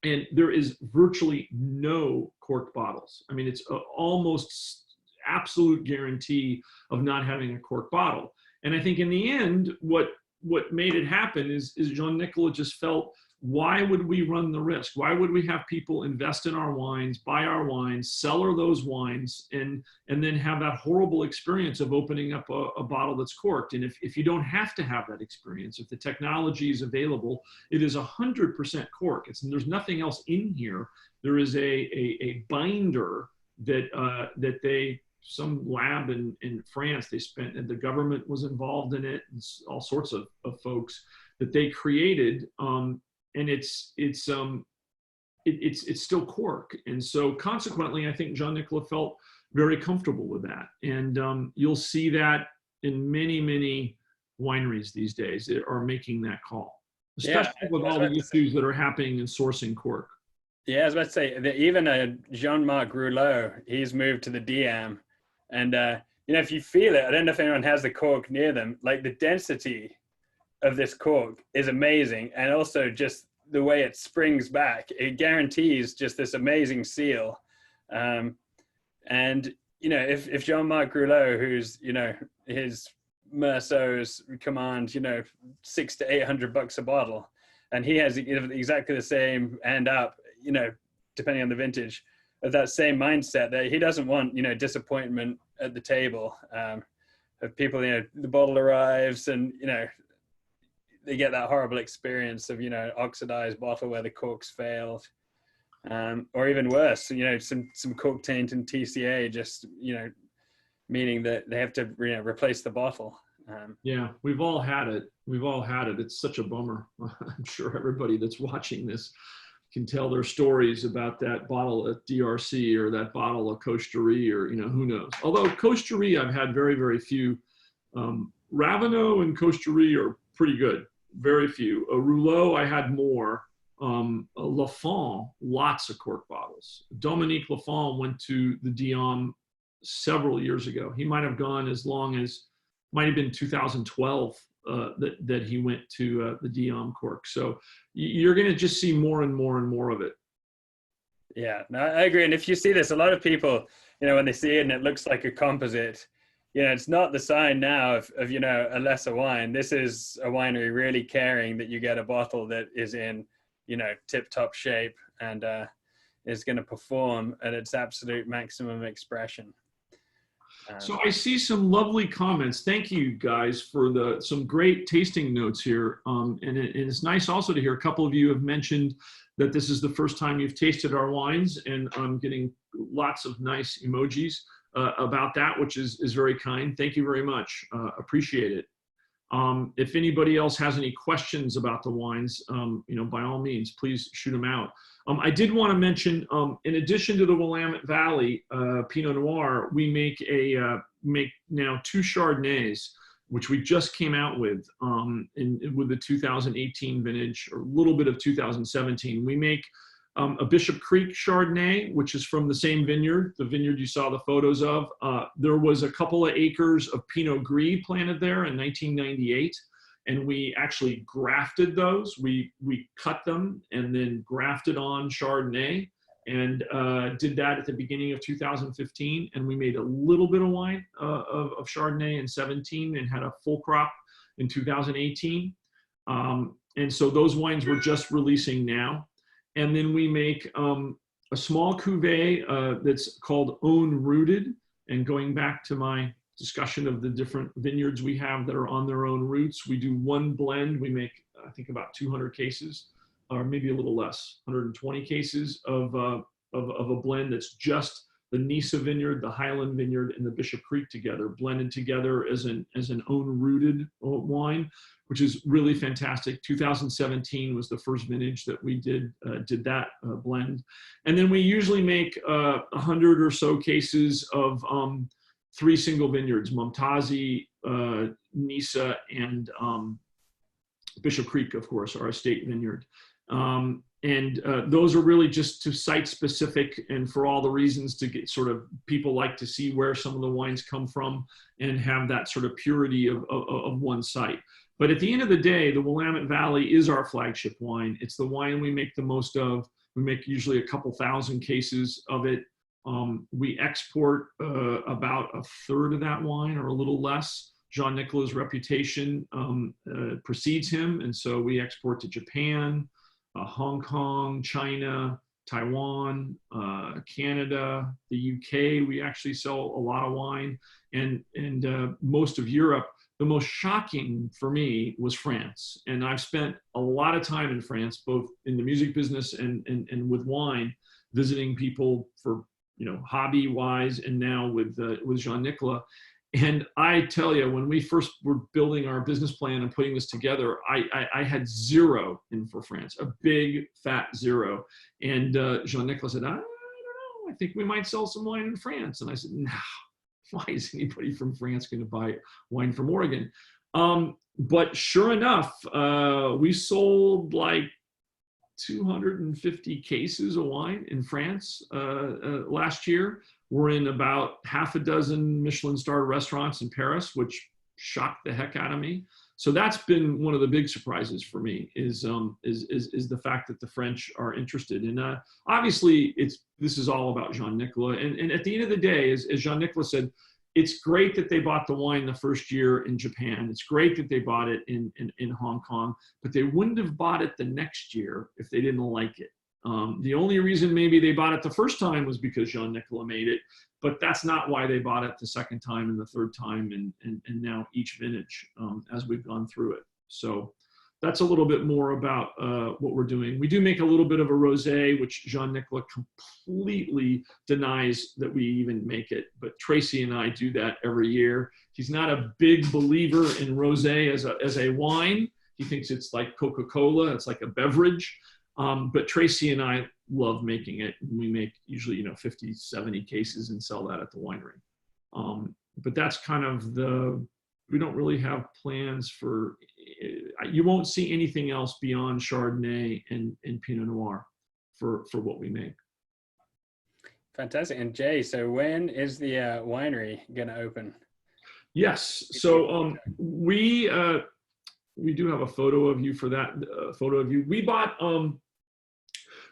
And there is virtually no cork bottles. I mean, it's almost absolute guarantee of not having a cork bottle. And I think in the end, what made it happen is Jean-Nicolas just felt, why would we run the risk? Why would we have people invest in our wines, buy our wines, cellar those wines, and then have that horrible experience of opening up a bottle that's corked? And if you don't have to have that experience, if the technology is available, it is 100% cork. There's nothing else in here. There is a binder that some lab in France, they spent, and the government was involved in it, and all sorts of folks that they created. And it's still cork. And so consequently, I think Jean-Nicolas felt very comfortable with that. And you'll see that in many, many wineries these days that are making that call, especially with all the issues that are happening in sourcing cork. Yeah, I was about to say that even Jean-Marc Rouleau, he's moved to the DM. And, you know, if you feel it, I don't know if anyone has the cork near them, like the density of this cork is amazing. And also just the way it springs back, it guarantees just this amazing seal. And, you know, if Jean-Marc Rouleau, who's, you know, his Merceau's command, you know, $600 to $800 a bottle, and he has exactly the same end up, you know, depending on the vintage, of that same mindset that he doesn't want, you know, disappointment at the table. Of people, you know, the bottle arrives and, you know, they get that horrible experience of, you know, oxidized bottle where the cork's failed, or even worse, you know, some cork taint and TCA, just, you know, meaning that they have to, you know, replace the bottle. Yeah, we've all had it. We've all had it. It's such a bummer. I'm sure everybody that's watching this can tell their stories about that bottle at DRC or that bottle of Costerie, or, you know, who knows. Although Costerie, I've had very, very few. Ravenot and Costerie are pretty good. Very few. A Rouleau, I had more. Lafon, lots of cork bottles. Dominique Lafon went to the Diam several years ago. He might have gone as long as, might have been 2012 that he went to the Diam cork. So you're going to just see more and more and more of it. Yeah, no, I agree. And if you see this, a lot of people, you know, when they see it and it looks like a composite, you know, it's not the sign now of, you know, a lesser wine. This is a winery really caring that you get a bottle that is in, you know, tip-top shape and is going to perform at its absolute maximum expression. So I see some lovely comments. Thank you guys for some great tasting notes here. And it's nice also to hear a couple of you have mentioned that this is the first time you've tasted our wines, and I'm getting lots of nice emojis about that, which is very kind. Thank you very much. Appreciate it. If anybody else has any questions about the wines, by all means, please shoot them out. I did want to mention, in addition to the Willamette Valley Pinot Noir, we make now 2 Chardonnays, which we just came out with with the 2018 vintage, or a little bit of 2017. We make a Bishop Creek Chardonnay, which is from the same vineyard, the vineyard you saw the photos of. There was a couple of acres of Pinot Gris planted there in 1998, and we actually grafted those. We cut them and then grafted on Chardonnay, and did that at the beginning of 2015. And we made a little bit of wine of Chardonnay in 17 and had a full crop in 2018. And so those wines we're just releasing now. And then we make a small cuvee that's called Own Rooted. And going back to my discussion of the different vineyards we have that are on their own roots, we do one blend. We make, I think, about 200 cases, or maybe a little less, 120 cases of a blend that's just the Nisa vineyard, the Highland vineyard, and the Bishop Creek together, blended together as an Own Rooted wine, which is really fantastic. 2017 was the first vintage that we did that blend. And then we usually make 100 or so cases of 3 single vineyards: Momtazi, Nisa, and Bishop Creek, of course, our estate vineyard. Those are really just to site specific, and for all the reasons to get sort of, people like to see where some of the wines come from and have that sort of purity of one site. But at the end of the day, the Willamette Valley is our flagship wine. It's the wine we make the most of. We make usually a couple thousand cases of it. We export about a third of that wine, or a little less. Jean-Nicolas' reputation precedes him, and so we export to Japan, Hong Kong, China, Taiwan, Canada, the UK. We actually sell a lot of wine, and most of Europe. The most shocking for me was France, and I've spent a lot of time in France, both in the music business and with wine, visiting people for, hobby wise, and now with Jean-Nicolas. And I tell you, when we first were building our business plan and putting this together, I had 0 in for France, a big fat 0. And Jean-Nicolas said, I don't know, I think we might sell some wine in France. And I said, no, why is anybody from France going to buy wine from Oregon? But sure enough, we sold like 250 cases of wine in France last year. We're in about half a dozen Michelin-starred restaurants in Paris, which shocked the heck out of me. So that's been one of the big surprises for me, is the fact that the French are interested. And obviously, this is all about Jean-Nicolas. And at the end of the day, as Jean-Nicolas said, it's great that they bought the wine the first year in Japan. It's great that they bought it in Hong Kong, but they wouldn't have bought it the next year if they didn't like it. The only reason maybe they bought it the first time was because Jean-Nicolas made it, but that's not why they bought it the second time and the third time, and now each vintage as we've gone through it. So that's a little bit more about what we're doing. We do make a little bit of a rosé, which Jean-Nicolas completely denies that we even make it, but Tracy and I do that every year. He's not a big believer in rosé as a wine. He thinks it's like Coca-Cola, it's like a beverage. But Tracy and I love making it. We make usually, 50, 70 cases and sell that at the winery. But that's kind of we don't really have plans for, you won't see anything else beyond Chardonnay and Pinot Noir for what we make. Fantastic. And Jay, so when is the winery going to open? Yes. So we do have a photo of you for that photo of you. We bought a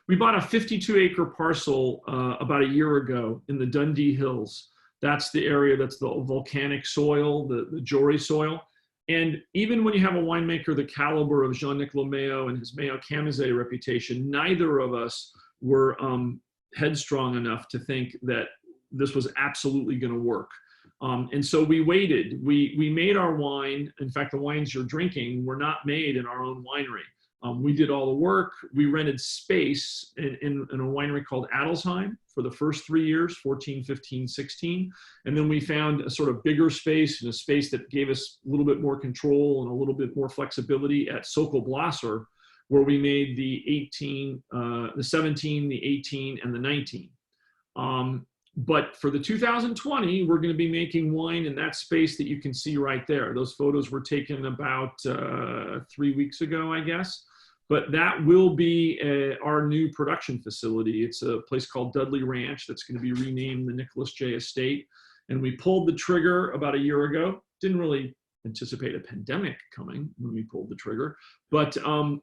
52-acre parcel about a year ago in the Dundee Hills. That's the area that's the volcanic soil, the Jory soil. And even when you have a winemaker the caliber of Jean-Nicolas Mayo and his Mayo Camazet reputation, neither of us were headstrong enough to think that this was absolutely going to work. And so we waited. We made our wine. In fact, the wines you're drinking were not made in our own winery. We did all the work. We rented space in a winery called Adelsheim for the first 3 years, 14, 15, 16. And then we found a sort of bigger space and a space that gave us a little bit more control and a little bit more flexibility at Sokol Blasser, where we made the 18, the 17, the 18, and the 19. But for the 2020, we're going to be making wine in that space that you can see right there. Those photos were taken about 3 weeks ago, I guess. But that will be our new production facility. It's a place called Dudley Ranch that's going to be renamed the Nicolas-Jay Estate. And we pulled the trigger about a year ago. Didn't really anticipate a pandemic coming when we pulled the trigger. But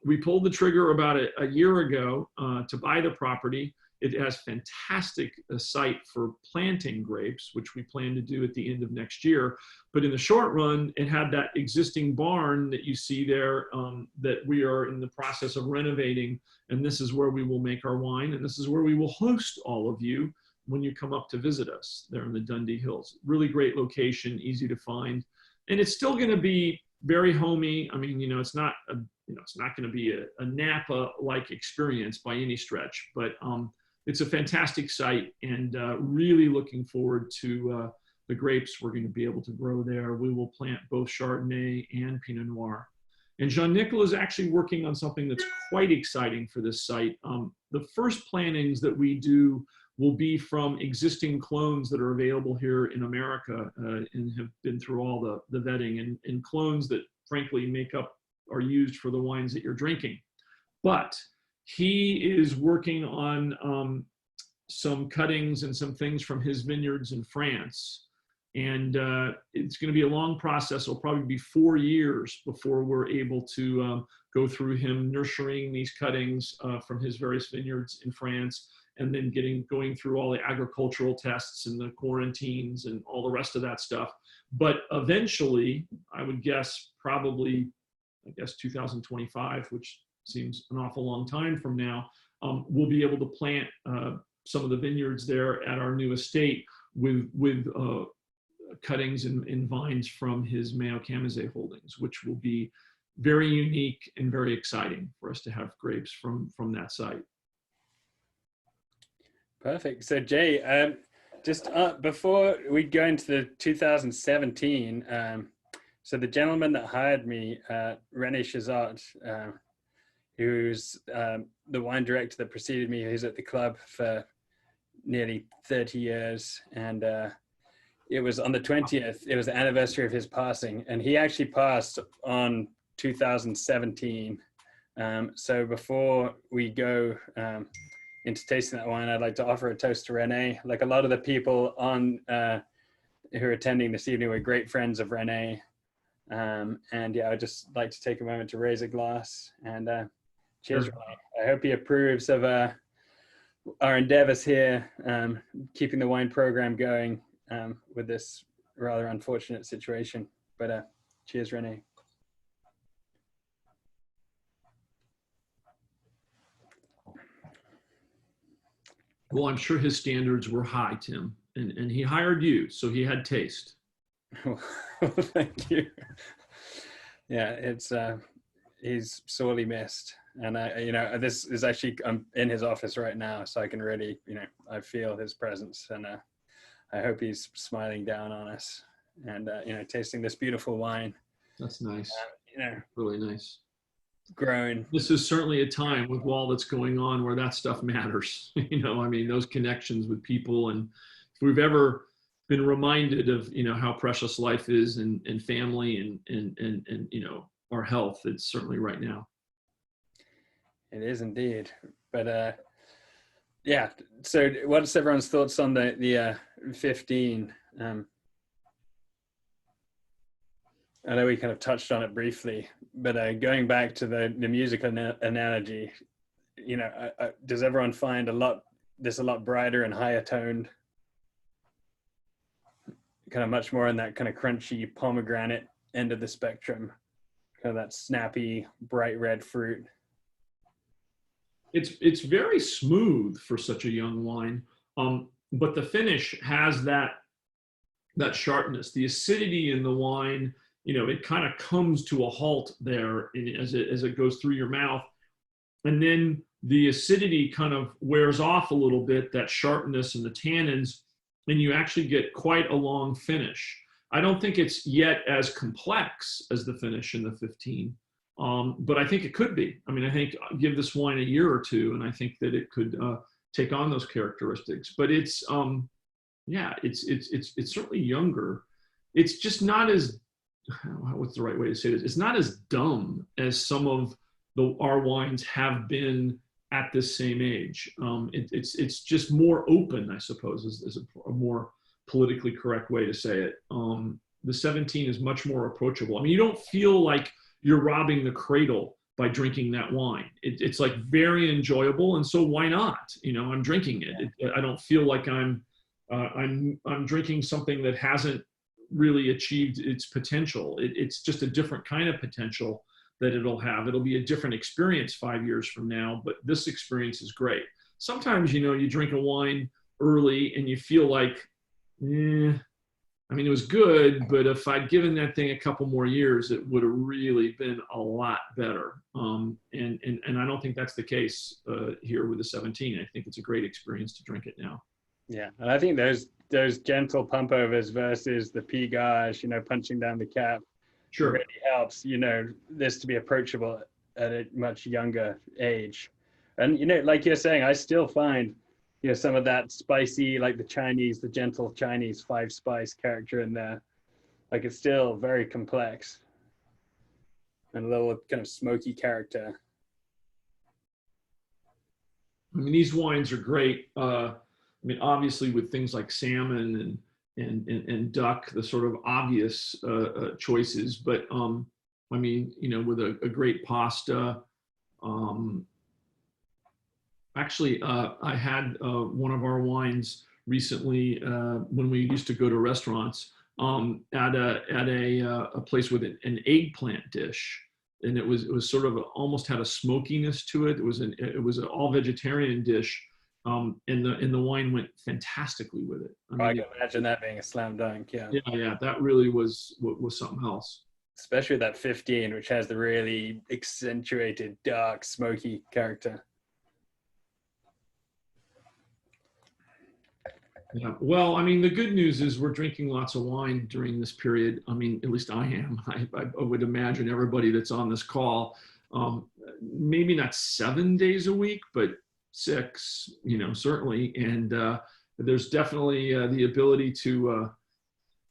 we pulled the trigger about a year ago to buy the property. It has fantastic site for planting grapes, which we plan to do at the end of next year. But in the short run, it had that existing barn that you see there that we are in the process of renovating. And this is where we will make our wine. And this is where we will host all of you when you come up to visit us there in the Dundee Hills. Really great location, easy to find. And it's still going to be very homey. I mean, it's not it's not going to be a Napa-like experience by any stretch, but it's a fantastic site, and really looking forward to the grapes we're going to be able to grow there. We will plant both Chardonnay and Pinot Noir. And Jean-Nicolas is actually working on something that's quite exciting for this site. The first plantings that we do will be from existing clones that are available here in America and have been through all the vetting, and clones that frankly are used for the wines that you're drinking. But he is working on some cuttings and some things from his vineyards in France. And it's going to be a long process. It'll probably be 4 years before we're able to go through him nurturing these cuttings from his various vineyards in France, and then going through all the agricultural tests and the quarantines and all the rest of that stuff. But eventually, I would guess probably, 2025, which seems an awful long time from now, we'll be able to plant some of the vineyards there at our new estate with cuttings and vines from his Mayo Camazé holdings, which will be very unique and very exciting for us to have grapes from that site. Perfect. So Jay, just before we go into the 2017, so the gentleman that hired me, René Chazot, who's the wine director that preceded me, who's at the club for nearly 30 years. And it was on the 20th, it was the anniversary of his passing. And he actually passed on 2017. So before we go into tasting that wine, I'd like to offer a toast to René. Like a lot of the people on who are attending this evening were great friends of René. And yeah, I'd just like to take a moment to raise a glass and cheers, Sure. René. I hope he approves of our endeavors here, keeping the wine program going with this rather unfortunate situation. But cheers, René. Well, I'm sure his standards were high, Tim, and he hired you, so he had taste. Well, thank you. Yeah, it's he's sorely missed, and this is actually, I'm in his office right now, so I can really, I feel his presence, and I hope he's smiling down on us, and tasting this beautiful wine. That's nice. Really nice. Grown. This is certainly a time with all that's going on where that stuff matters. Those connections with people, and if we've ever been reminded of how precious life is, and family and our health, it's certainly right now. It is indeed. But yeah, so what's everyone's thoughts on the 15? I know we kind of touched on it briefly, but going back to the musical analogy, does everyone find this a lot brighter and higher toned? Kind of much more in that kind of crunchy pomegranate end of the spectrum, kind of that snappy, bright red fruit. It's very smooth for such a young wine, but the finish has that sharpness, the acidity in the wine. It kind of comes to a halt there as it goes through your mouth, and then the acidity kind of wears off a little bit, that sharpness and the tannins, and you actually get quite a long finish. I don't think it's yet as complex as the finish in the 15, but I think it could be. I mean, I think give this wine a year or two, and I think that it could take on those characteristics. But it's yeah, it's certainly younger. It's just not as, what's the right way to say this? It's not as dumb as some of our wines have been at this same age. It's just more open, I suppose, is a more politically correct way to say it. The 17 is much more approachable. I mean, you don't feel like you're robbing the cradle by drinking that wine. It's like very enjoyable, and so why not? You know, I'm drinking it. I don't feel like I'm drinking something that hasn't really achieved its potential. It's just a different kind of potential that it'll have. It'll be a different experience 5 years from now, but this experience is great. Sometimes, you know, you drink a wine early and you feel like, I mean, it was good, but if I'd given that thing a couple more years, it would have really been a lot better. And I don't think that's the case here with the 17. I think it's a great experience to drink it now. Yeah, and I think those gentle pump overs versus the pigage, you know, punching down the cap, sure, really helps, you know, this to be approachable at a much younger age. And, you know, like you're saying, I still find, you know, some of that spicy, like the gentle Chinese 5-spice character in there. Like, it's still very complex and a little kind of smoky character. I mean, these wines are great. I mean, obviously with things like salmon and duck, the sort of obvious choices, but I mean, you know, with a great pasta. Actually, I had one of our wines recently when we used to go to restaurants at a place with an eggplant dish, and it was sort of almost had a smokiness to it. It was an all vegetarian dish, and the wine went fantastically with it. I mean, I can imagine that being a slam dunk. Yeah. Yeah, that really was something else. Especially that 15, which has the really accentuated, dark, smoky character. Yeah. Well, I mean, the good news is we're drinking lots of wine during this period. I mean, at least I am. I would imagine everybody that's on this call, maybe not 7 days a week, but 6, you know, certainly. And there's definitely the ability to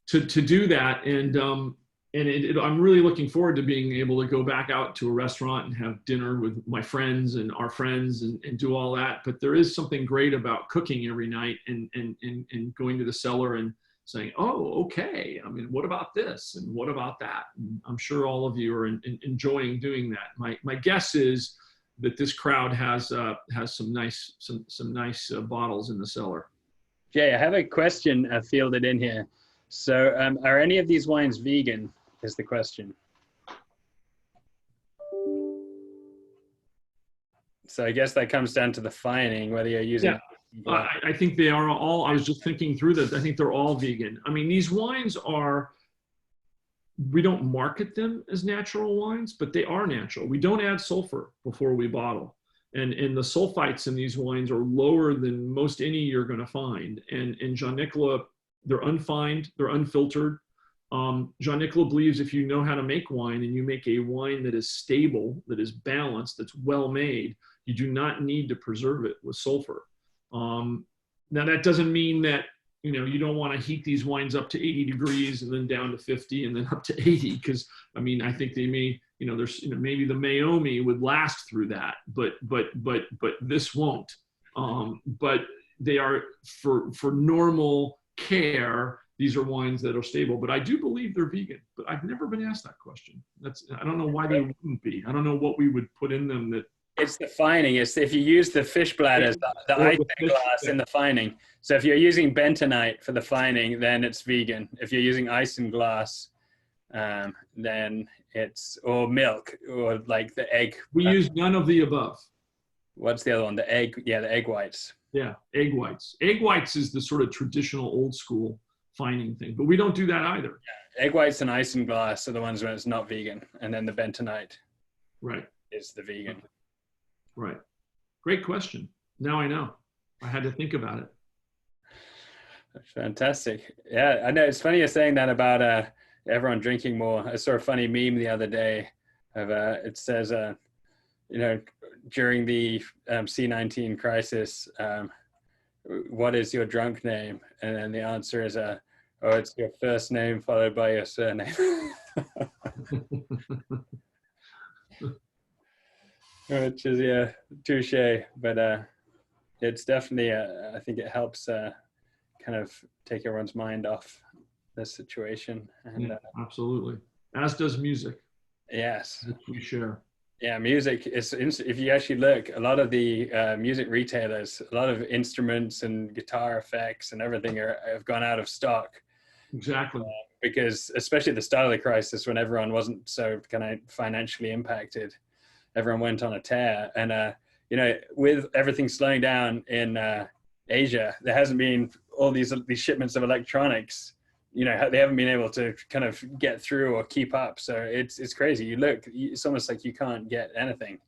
do that. And I'm really looking forward to being able to go back out to a restaurant and have dinner with my friends and our friends and do all that. But there is something great about cooking every night and going to the cellar and saying, oh, okay, I mean, what about this? And what about that? And I'm sure all of you are enjoying doing that. My guess is that this crowd has some nice bottles in the cellar. Jay, I have a question fielded in here. So are any of these wines vegan, is the question. So I guess that comes down to the fining, whether you're using... Yeah, I think they are all, I was just thinking through that. I think they're all vegan. I mean, these wines we don't market them as natural wines, but they are natural. We don't add sulfur before we bottle. And the sulfites in these wines are lower than most any you're going to find. And Jean-Nicolas, they're unfined, they're unfiltered. Jean-Nicolas believes if you know how to make wine and you make a wine that is stable, that is balanced, that's well made, you do not need to preserve it with sulfur. Now that doesn't mean that, you know, you don't want to heat these wines up to 80 degrees and then down to 50 and then up to 80, because I mean, I think they may, you know, there's, you know, maybe the Meiomi would last through that, but this won't. But they are for normal care. These are wines that are stable, but I do believe they're vegan, but I've never been asked that question. I don't know why they wouldn't be. I don't know what we would put in them that. It's the fining. It's if you use the fish bladders, the isinglass in the fining. So if you're using bentonite for the fining, then it's vegan. If you're using isinglass, then it's, or milk, or like the egg. We use none of the above. What's the other one? The egg, yeah, the egg whites. Yeah, egg whites. Egg whites is the sort of traditional old school fining thing, but we don't do that either. Yeah, egg whites and isinglass are the ones when it's not vegan, and then the bentonite right is the vegan. Right. Great question. Now I know. I had to think about it. Fantastic. Yeah, I know it's funny you're saying that about everyone drinking more. I saw a funny meme the other day of it says you know, during the C-19 crisis, what is your drunk name? And then the answer is oh, it's your first name followed by your surname. Which is, yeah, touche. But it's definitely, I think it helps kind of take everyone's mind off the situation. And Yeah, absolutely. As does music, yes, which we share. yeah, music is, if you actually look, a lot of the music retailers, a lot of instruments and guitar effects and everything have gone out of stock. Exactly. Because especially at the start of the crisis, when everyone wasn't so kind of financially impacted, everyone went on a tear. And you know, with everything slowing down in Asia, there hasn't been all these shipments of electronics. You know, they haven't been able to kind of get through or keep up. So it's crazy. You look, it's almost like you can't get anything.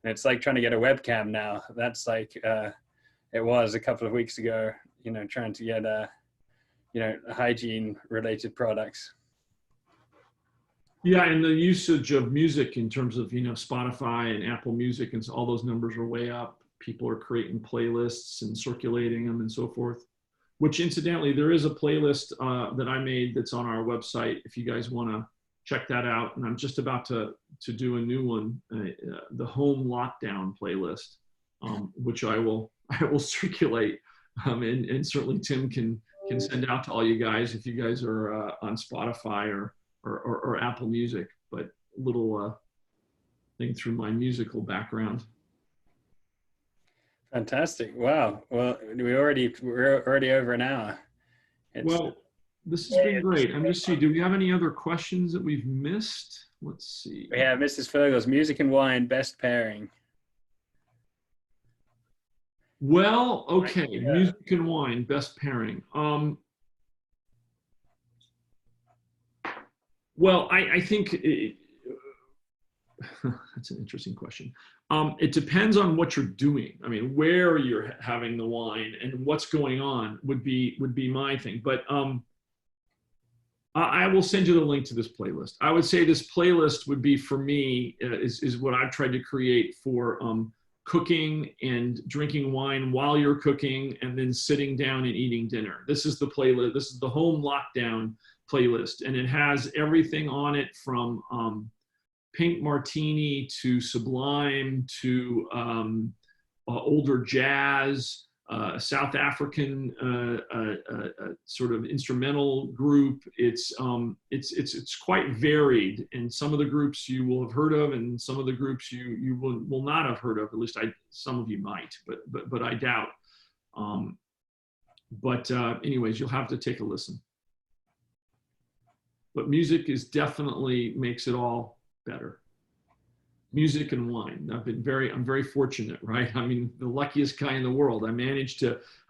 And it's like trying to get a webcam now. That's like it was a couple of weeks ago. You know, trying to get you know, hygiene related products. Yeah, and the usage of music in terms of, you know, Spotify and Apple Music, and so all those numbers are way up. People are creating playlists and circulating them and so forth. Which incidentally, there is a playlist that I made that's on our website if you guys want to check that out. And I'm just about to do a new one, the home lockdown playlist, which I will circulate, and certainly Tim can send out to all you guys if you guys are on Spotify or Apple Music. But a little thing through my musical background. Fantastic. Wow. Well, we're already over an hour. Well, this has been great. I'm just seeing, do we have any other questions that we've missed? Let's see. We have Mrs. Fergal's music and wine best pairing. Well, okay, yeah. Music and wine best pairing. Well, I think that's an interesting question. It depends on what you're doing. I mean, where you're having the wine and what's going on would be my thing. But I will send you the link to this playlist. I would say this playlist would be for me is what I've tried to create for cooking and drinking wine while you're cooking and then sitting down and eating dinner. This is the playlist. This is the home lockdown playlist, and it has everything on it from Pink Martini to Sublime to older jazz, South African sort of instrumental group. It's quite varied, and some of the groups you will have heard of, and some of the groups you will not have heard of. At least some of you might, but I doubt. Anyways, you'll have to take a listen. But music is definitely makes it all better. Music and wine. I'm very fortunate, right? I mean, the luckiest guy in the world. I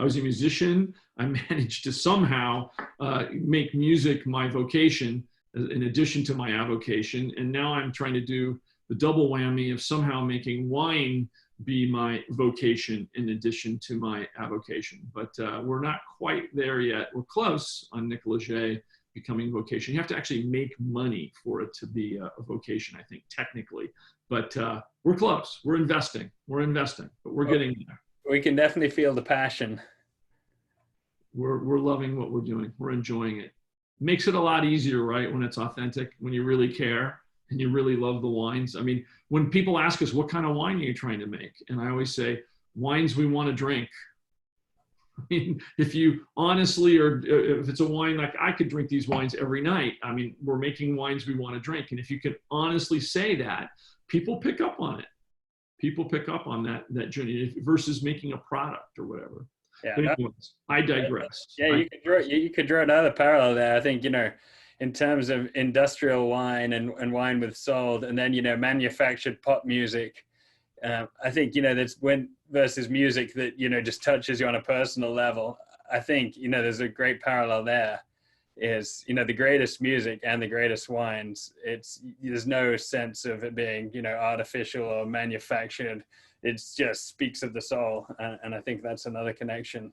was a musician. I managed to somehow make music my vocation in addition to my avocation. And now I'm trying to do the double whammy of somehow making wine be my vocation in addition to my avocation. But we're not quite there yet. We're close on Nicolas-Jay becoming vocation. You have to actually make money for it to be a vocation, I think, technically. But we're close. We're investing, but we're getting there. We can definitely feel the passion. We're loving what we're doing. We're enjoying it. Makes it a lot easier, right? When it's authentic, when you really care and you really love the wines. I mean, when people ask us, what kind of wine are you trying to make? And I always say, wines we want to drink. I mean, if you honestly, or if it's a wine, like I could drink these wines every night. I mean, we're making wines we want to drink. And if you can honestly say that, people pick up on it. People pick up on that journey versus making a product or whatever. Yeah, but anyways, I digress. Yeah, you could draw another parallel there. I think, you know, in terms of industrial wine and wine with sold, and then, you know, manufactured pop music. I think, you know, that's when versus music that, you know, just touches you on a personal level. I think, you know, there's a great parallel there is, you know, the greatest music and the greatest wines. There's no sense of it being, you know, artificial or manufactured. it just speaks of the soul. And I think that's another connection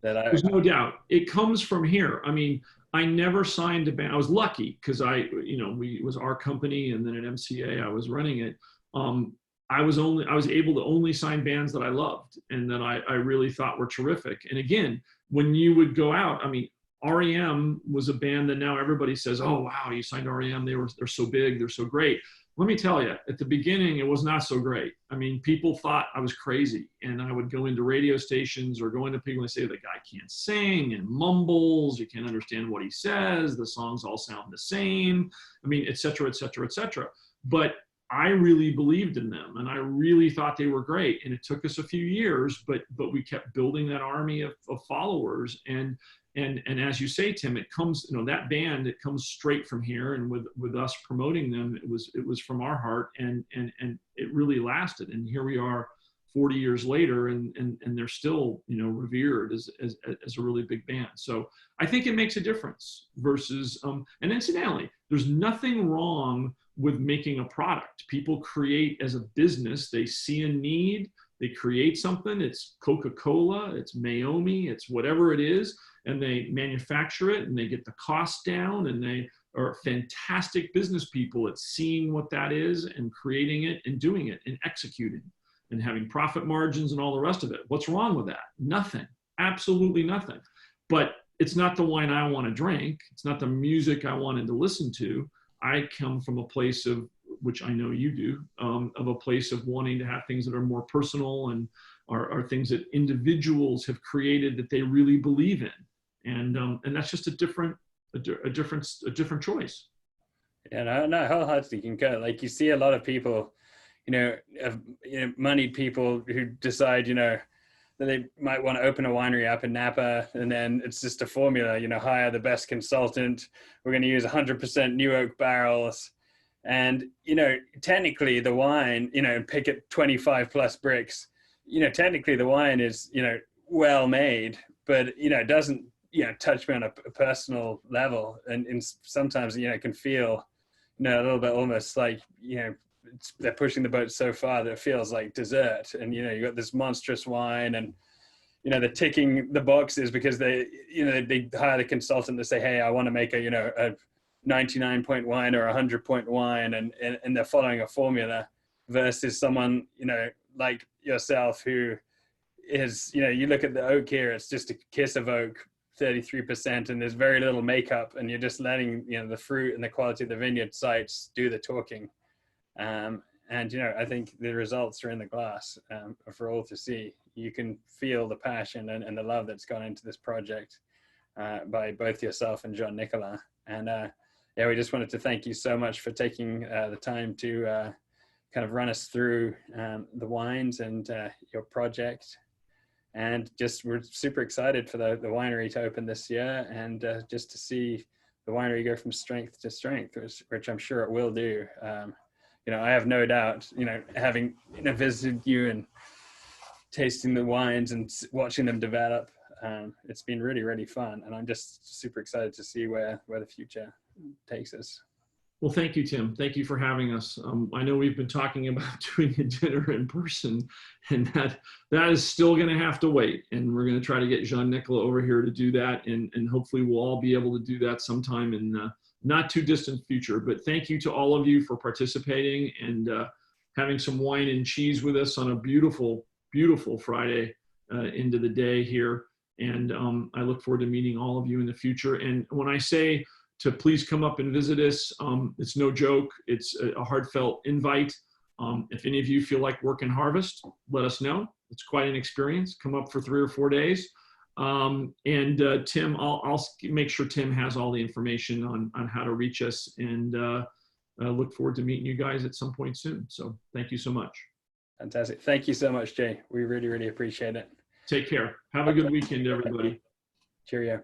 that There's no doubt. It comes from here. I mean, I never signed a band. I was lucky because it was our company, and then at MCA, I was running it. I was able to only sign bands that I loved and that I really thought were terrific. And again, when you would go out, I mean, REM was a band that now everybody says, "Oh wow, you signed REM. They're so big, they're so great." Let me tell you, at the beginning, it was not so great. I mean, people thought I was crazy, and I would go into radio stations or go into people and say, the guy can't sing and mumbles, you can't understand what he says, the songs all sound the same. I mean, et cetera, et cetera, et cetera. But I really believed in them, and I really thought they were great. And it took us a few years, but we kept building that army of followers. And as you say, Tim, it comes, that band, it comes straight from here. And with us promoting them, it was from our heart, and it really lasted. And here we are 40 years later, and they're still, revered as a really big band. So I think it makes a difference versus, and incidentally, there's nothing wrong with making a product. People create as a business, they see a need, they create something. It's Coca-Cola, it's Mayomi, it's whatever it is, and they manufacture it and they get the cost down, and they are fantastic business people at seeing what that is and creating it and doing it and executing and having profit margins and all the rest of it. What's wrong with that? Nothing, absolutely nothing. But it's not the wine I want to drink. It's not the music I wanted to listen to. I come from a place of, which I know you do, of a place of wanting to have things that are more personal and are things that individuals have created that they really believe in. And that's just a different choice. Yeah, no, wholeheartedly concur. Like, you see a lot of people, moneyed people who decide, that they might want to open a winery up in Napa, and then it's just a formula, hire the best consultant. We're going to use 100% new oak barrels. And, technically the wine, pick at 25 plus bricks, technically the wine is, well made, but, it doesn't, touch me on a personal level. And sometimes, it can feel, a little bit almost like, they're pushing the boat so far that it feels like dessert. And, you got this monstrous wine, and, they're ticking the boxes because they hire the consultant to say, hey, I want to make a 99-point wine or 100-point wine. And they're following a formula versus someone, like yourself, who is, you look at the oak here, it's just a kiss of oak, 33%, and there's very little makeup, and you're just letting, the fruit and the quality of the vineyard sites do the talking. And, I think the results are in the glass for all to see. You can feel the passion and the love that's gone into this project by both yourself and John Nicolas. And we just wanted to thank you so much for taking the time to kind of run us through the wines and your project. And just, we're super excited for the winery to open this year, and just to see the winery go from strength to strength, which I'm sure it will do. I have no doubt, having visited you and tasting the wines and watching them develop, it's been really, really fun. And I'm just super excited to see where the future takes us. Well, thank you, Tim. Thank you for having us. I know we've been talking about doing a dinner in person, and that is still going to have to wait. And we're going to try to get Jean-Nicolas over here to do that. And hopefully we'll all be able to do that sometime in the not too distant future. But thank you to all of you for participating and having some wine and cheese with us on a beautiful, beautiful Friday into the day here. And I look forward to meeting all of you in the future. And when I say to please come up and visit us, it's no joke. It's a heartfelt invite. If any of you feel like working harvest, let us know. It's quite an experience. Come up for 3 or 4 days. Tim, I'll make sure Tim has all the information on how to reach us, and I look forward to meeting you guys at some point soon. So thank you so much. Fantastic. Thank you so much, Jay. We really, really appreciate it. Take care. Have a good weekend, everybody. Cheerio.